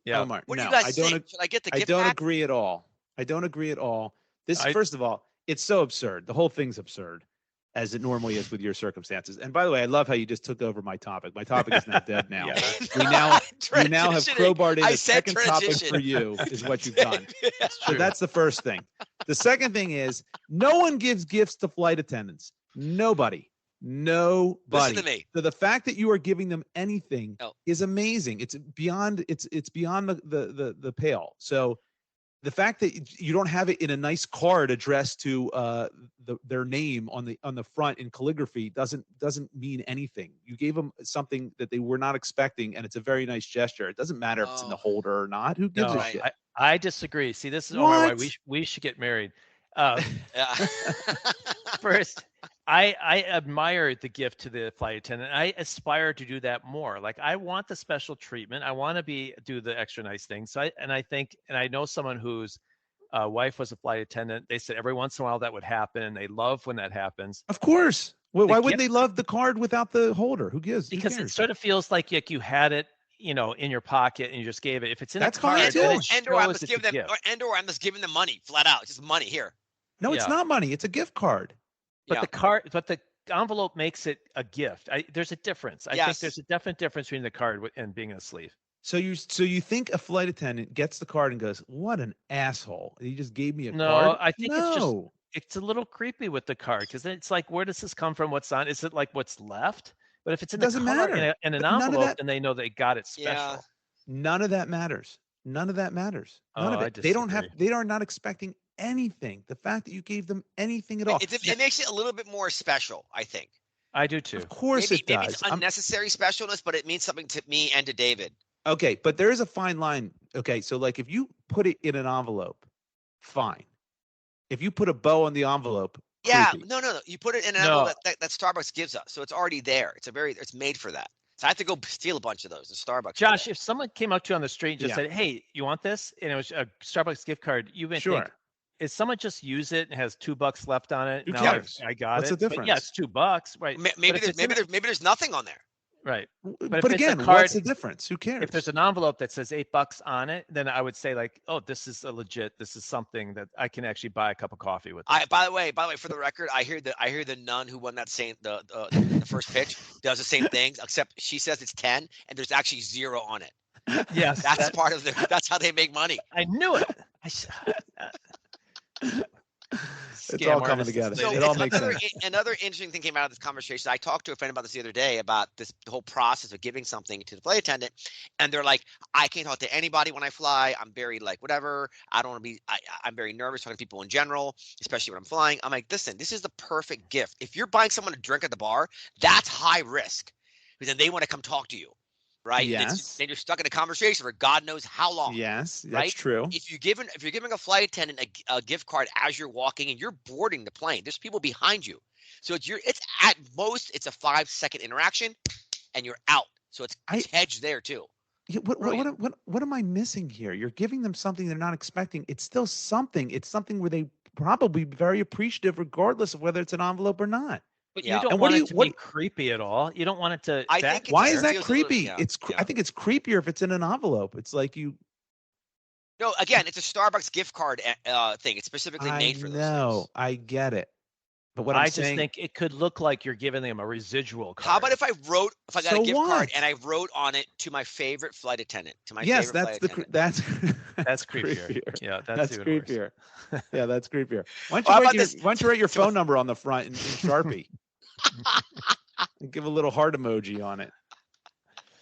Yeah. Omar, what do you guys think? Should I get the gift I don't pack? agree at all. First of all, first of all, it's so absurd. The whole thing's absurd. as it normally is with your circumstances. And by the way, I love how you just took over my topic. My topic is now dead now. Yeah. We now have crowbarred in a second topic transition. for you, is what you've done. It's So true. that's the first thing. The second thing is no one gives gifts to flight attendants. Nobody. Listen to me. So the fact that you are giving them anything Oh. is amazing. It's beyond the pale. So the fact that you don't have it in a nice card addressed to their name on the front in calligraphy doesn't mean anything. You gave them something that they were not expecting, and it's a very nice gesture. It doesn't matter if it's in the holder or not. Who gives No, a shit? I disagree. See, this is Omar, why What? we should get married. Yeah. First, I admire the gift to the flight attendant. I aspire to do that more. Like I want the special treatment. I want to do the extra nice things. So I know someone whose wife was a flight attendant. They said every once in a while that would happen. They love when that happens. Of course. Well, why wouldn't gift- they love the card without the holder? Who gives? Who Because it cares? sort of feels like you had it, in your pocket and you just gave it. If it's in That's a fine card, too. then it And/or I shows must it's give a them, gift. and/or I must give them the money flat out. It's just money here. No, it's Yeah. not money. It's a gift card. But Yeah. the envelope makes it a gift. There's a difference. I think Yes. there's a definite difference between the card and being a sleeve. So you think a flight attendant gets the card and goes, "What an asshole! He just gave me a No, card." I think No. it's a little creepy with the card because it's like, where does this come from? What's on? Is it like what's left? But if it's in the Doesn't card matter. in an But none of envelope, that- then they know they got it special. Yeah. None of that matters. None of that matters. None of I it. They don't have. disagree. They are not expecting anything. The fact that you gave them anything at all. It makes it a little bit more special, I think. I do too. Of course Maybe it does. it's unnecessary specialness, but it means something to me and to David. Okay, but there is a fine line. Okay, so like if you put it in an envelope, fine. If you put a bow on the envelope, Yeah, creepy. no. You put it in an No. envelope that Starbucks gives us, so it's already there. It's made for that. So I have to go steal a bunch of those at Starbucks. Josh, if someone came up to you on the street and just Yeah. said, "Hey, you want this?" and it was a Starbucks gift card, you would Sure. think, is someone just use it and has $2 left on it? Who Now cares? I got What's it. the But yeah, difference? it's $2, right? maybe if it's in a- maybe there's nothing on there. Right. But if it's a again, card- what's the difference? Who cares? If there's an envelope that says $8 on it, then I would say like, oh, this is this is something that I can actually buy a cup of coffee with. By the way, for the record, I hear the nun who won that the first pitch does the same thing, except she says it's 10 and there's actually 0 on it. Yes, That's part of that's how they make money. I knew it. It's all coming together. So It all makes sense. another interesting thing came out of this conversation. I talked to a friend about this the other day about the whole process of giving something to the flight attendant, and they're like, "I can't talk to anybody when I fly. I'm very like whatever. I don't want to be. I'm very nervous talking to people in general, especially when I'm flying." I'm like, "Listen, this is the perfect gift. If you're buying someone a drink at the bar, that's high risk, because then they want to come talk to you, right? Yes. Then you're stuck in a conversation for God knows how long. Yes, that's right? true. If you're giving a flight attendant a gift card as you're walking and you're boarding the plane, there's people behind you. So it's at most it's a 5-second interaction and you're out. So it's hedged there too. Yeah, what am I missing here? You're giving them something they're not expecting. It's still something. It's something where they probably be very appreciative regardless of whether it's an envelope or not. But Yeah. you don't And what want do it to you- be creepy at all. You don't want it to. I think Why just is that feels a little- creepy? yeah, I think it's creepier if it's in an envelope. It's like you. No, again, it's a Starbucks gift card thing. It's specifically made for those things. I get it. But what I I'm just saying, think it could look like you're giving them a residual card. How about if I got So a gift card what? and I wrote on it to my favorite flight attendant, yes, favorite that's flight that's That's creepier. Yeah, That's even worse. creepier. Yeah, that's creepier. Why Well, how don't about you write your So- phone number on the front in Sharpie? And give a little heart emoji on it.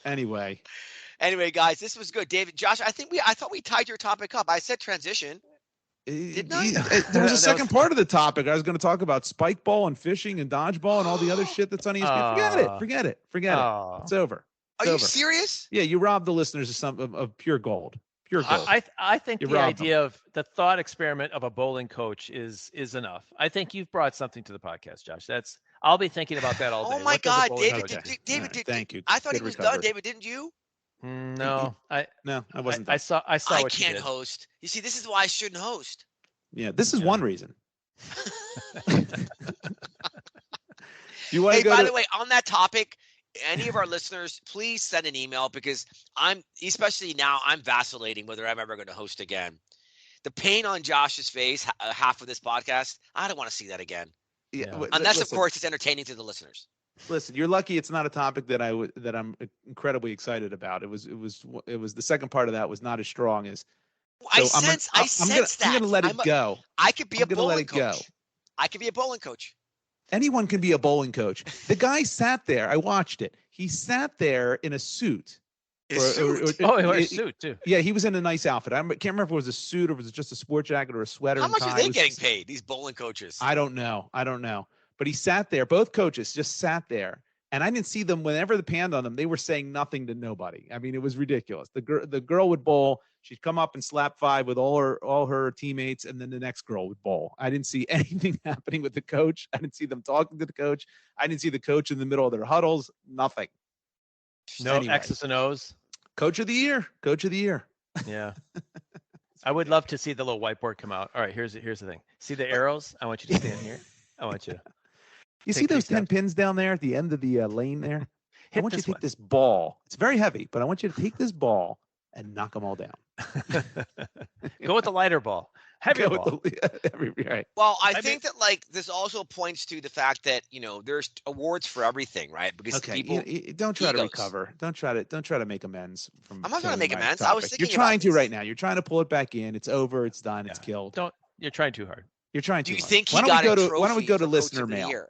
Anyway, guys, this was good. David, Josh, I thought we tied your topic up. I said transition. Didn't I? there was a That second was- part of the topic. I was going to talk about spike ball and fishing and dodgeball and all the other shit that's on ESPN. Forget it. Oh. It's over. Are It's you over. serious? Yeah, you robbed the listeners of pure gold. Pure gold. I think You the robbed them. idea of the thought experiment of a bowling coach is enough. I think you've brought something to the podcast, Josh. I'll be thinking about that all day. Oh my What does a God, bowling David! coach do? David, All right, thank you. I thought he Good was recovery. done. David, didn't you? No, I wasn't. I saw I what you can't did. host. You see, this is why I shouldn't host. Yeah, this is Yeah. one reason. You want Hey, to go by to the way, on that topic, any of our listeners, please send an email because especially now, I'm vacillating whether I'm ever going to host again. The pain on Josh's face, half of this podcast, I don't want to see that again. Yeah. Yeah. Unless, Listen, of course, it's entertaining to the listeners. listen, you're lucky it's not a topic that I'm incredibly excited about. It was the second part of that was not as strong as. I So sense I'm that. gonna let it go. I could be I'm a gonna let bowling it go. coach. I could be a bowling coach. Anyone can be a bowling coach. The guy sat there. I watched it. He sat there in a suit. He wears a suit too. Yeah, he was in a nice outfit. I can't remember if it was a suit or if it was just a sport jacket or a sweater. How and much tie. are they getting paid? These bowling coaches. I don't know. But he sat there. Both coaches just sat there, and I didn't see them. Whenever they panned on them, they were saying nothing to nobody. I mean, it was ridiculous. The girl would bowl. She'd come up and slap five with all her teammates, and then the next girl would bowl. I didn't see anything happening with the coach. I didn't see them talking to the coach. I didn't see the coach in the middle of their huddles. Nothing. No X's and O's. Coach of the year. Yeah. I would love to see the little whiteboard come out. All right, here's the thing. See the arrows? I want you to stand here. I want you to. You see those 10 pins down there at the end of the lane there? I want you to take this ball. It's very heavy, but I want you to take this ball and knock them all down. Go with the lighter ball. Heavier ball. Right. Well, I think that like this also points to the fact that there's awards for everything, right? Because people don't try to recover. Don't try to make amends from. I'm not trying to make amends. Topic. I was thinking you're trying to right now. You're trying to pull it back in. It's over. It's done. It's killed. You're trying too hard. You're trying too hard. Do you think he got a trophy? Why don't we go to for listener mail?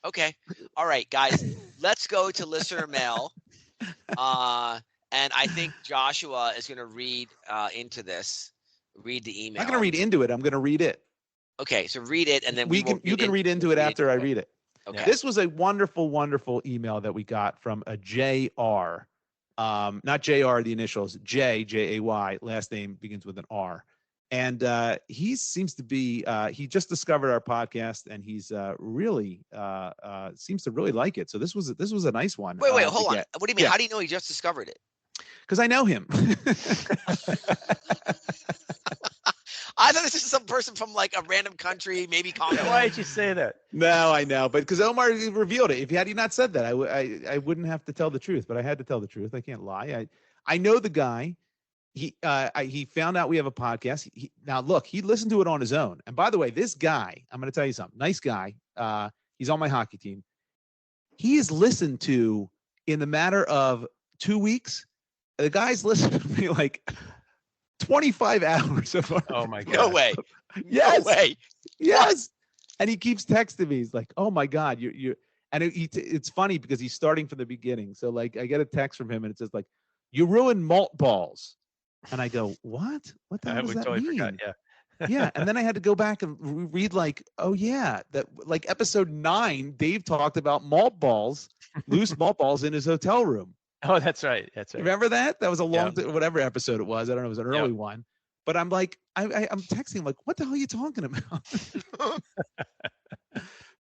Okay. All right, guys. Let's go to listener mail. And I think Joshua is going to read into this. Read the email. I'm not going to read into it. I'm going to read it. Okay, so read it, and then you can read into it after I read it. Okay. This was a wonderful, wonderful email that we got from a JR. Not JR, the initials, J-A-Y. Last name begins with an R. And he seems to be, he just discovered our podcast, and he's really seems to really like it. So this was a nice one. Wait, hold on. What do you mean? Yeah. How do you know he just discovered it? Because I know him. I thought this is some person from like a random country, maybe Congo. Why did you say that? No, I know, but because Omar revealed it. If had he not said that, I wouldn't have to tell the truth. But I had to tell the truth. I can't lie. I know the guy. He found out we have a podcast. Now look, he listened to it on his own. And by the way, this guy, I'm going to tell you something. Nice guy. He's on my hockey team. He is listened to in the matter of 2 weeks. The guy's listened to me like 25 hours of our. Oh my God. No way. Yes. No way. Yes. And he keeps texting me. He's like, "Oh my God, you." And it's funny because he's starting from the beginning. So like, I get a text from him and it says like, "You ruined malt balls," and I go, "What? What the hell does that mean?" Forgot, yeah. Yeah. And then I had to go back and read like, "Oh yeah, that like episode 9, Dave talked about malt balls, loose malt balls in his hotel room." Oh, that's right. That's right. Remember that? That was a long, whatever episode it was. I don't know. It was an early one. But I'm like, I'm texting him like, what the hell are you talking about?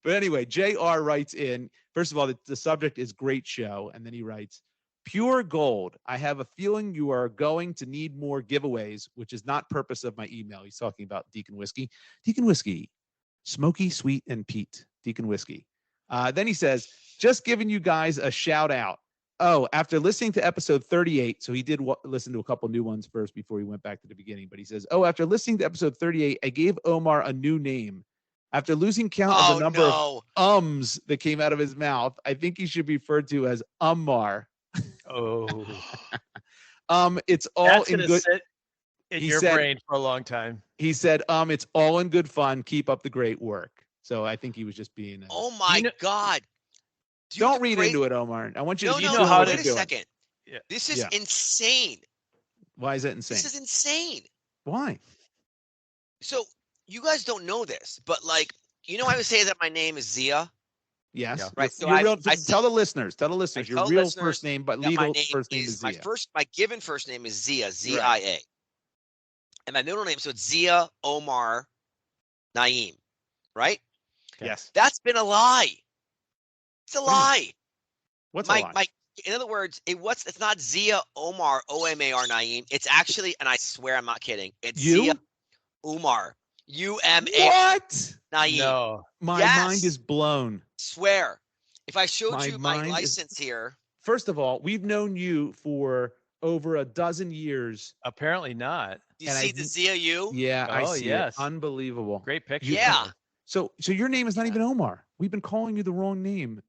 But anyway, JR writes in, first of all, the subject is great show. And then he writes, "Pure gold. I have a feeling you are going to need more giveaways," which is not purpose of my email. He's talking about Deacon Whiskey. Deacon Whiskey, Smoky, Sweet, and Pete. Deacon Whiskey. Then he says, "Just giving you guys a shout out. Oh, after listening to episode 38," so he did listen to a couple new ones first before he went back to the beginning, but he says, "Oh, after listening to episode 38, I gave Omar a new name. After losing count of the number of ums that came out of his mouth, I think he should be referred to as Omar." Oh. It's all That's in good. Sit in your brain for a long time. He said, it's all in good fun. Keep up the great work. So I think he was just being. Oh my God. Don't read into it, Omar. I want you to know how to wait a second. Yeah. This is insane. Why is that insane? This is insane. Why? So you guys don't know this, but like, I would say that my name is Zia. Yes. Yeah. Right. So tell the listeners your real first name, but legal first name is Zia. My given first name is Zia, Z-I-A. And my middle name, so it's Zia Omar Naeem, right? Okay. Yes. That's been a lie. It's a lie. What's a lie? In other words, it's not Zia Omar Omar Naeem. It's actually, and I swear I'm not kidding. It's Zia Umar UMA. What? Naeem. No. My mind is blown. Swear. If I showed you my license here. First of all, we've known you for over a dozen years. Apparently not. Do you see the Zia U? Yeah, I see it. Unbelievable. Great picture. Yeah. So your name is not even Omar. We've been calling you the wrong name.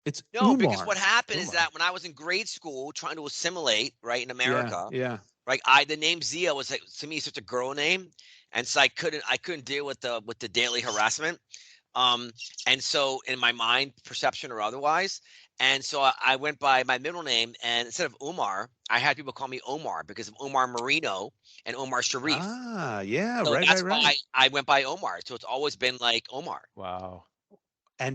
It's No, Umar. because what happened is Umar. that when I was in grade school trying to assimilate, right, in America, Yeah. right, the name Zia was like, to me such a girl name, and so I couldn't deal with the daily harassment. And so in my mind, perception or otherwise, and so I went by my middle name, and instead of Umar, I had people call me Omar because of Omar Marino and Omar Sharif. Ah, yeah, So right. that's why I went by Omar. So it's always been like Omar. Wow.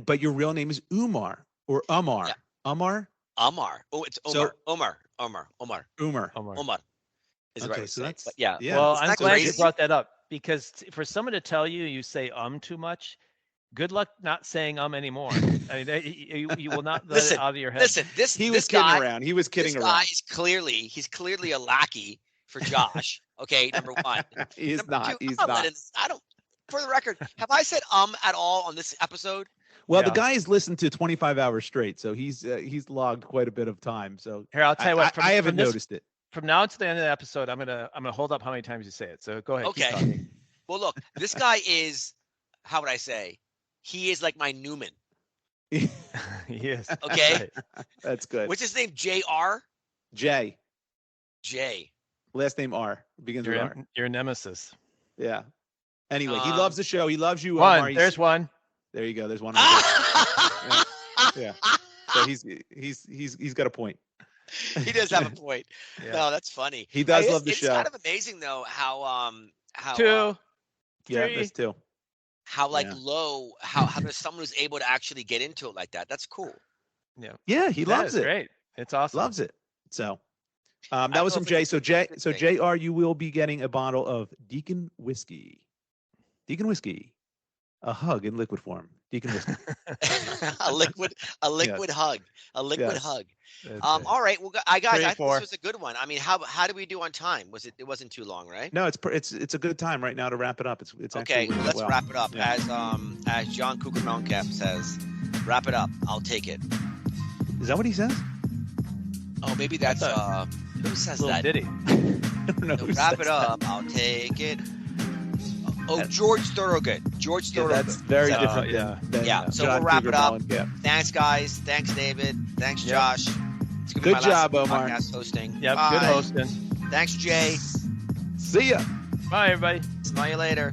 But your real name is Umar or Umar. Yeah. Umar? Omar. Oh, it's Omar. So- Omar. Umar. Omar. Is the right way to so say it. that's But yeah. Well, Isn't I'm that glad you crazy? brought that up because for someone to tell you say too much, good luck not saying anymore. I mean, you will not let Listen, it out of your head. Listen, he was kidding around. He was kidding this around. guy is clearly a lackey for Josh. Okay, number one. He is Number not. two, He's I'm not not. letting this- I don't. For the record, have I said at all on this episode? Well, the Yeah. guy has listened to 25 hours straight, so he's logged quite a bit of time. So Here, I'll tell you what. I haven't noticed it. From now to the end of the episode, I'm gonna hold up how many times you say it. So go ahead. Keep Okay. talking. Well, look, this guy is. How would I say? He is like my Newman. He is. Okay. Right. That's good. What's his name? J.R. J. J. Last name R. Begins with R. Your nemesis. Yeah. Anyway, he loves the show. He loves you, One. Omar. There's one. There you go. There's one. Right there. Yeah. So he's got a point. He does have a point. Yeah. No, that's funny. He does love the it's show. kind of amazing though how Two. Yeah, Three. there's two. how like Yeah. low how there's someone who's able to actually get into it like that. That's cool. Yeah, he That loves is it. Great. It's awesome. Loves it. So I that was don't from know Jay. if So it's a good thing. JR, you will be getting a bottle of Deacon whiskey. Deacon whiskey. A hug in liquid form. Deacon whiskey. a liquid hug. A liquid Yes. hug. That's it. All right. Well, guys, I Three, think four. this was a good one. I mean, how did we do on time? It wasn't too long, right? No, it's a good time right now to wrap it up. It's Okay, actually let's wrap it up. Yeah. As John Cougar Mellencamp says, wrap it up. I'll take it. Is that what he says? Oh, maybe that's who says Little that? ditty. I don't know. No, who wrap says it up. I'll take it. Oh, George Thorogood. George that. Yeah, Thorogood. that's very So- different yeah. than Yeah, so John we'll wrap Cougar it up. Mellencamp. Thanks, guys. Thanks, David. Thanks, Yep. Josh. It's gonna be Good my last job, Omar. podcast hosting. Yep. Bye. Good hosting. Thanks, Jay. See ya. Bye, everybody. Smell you later.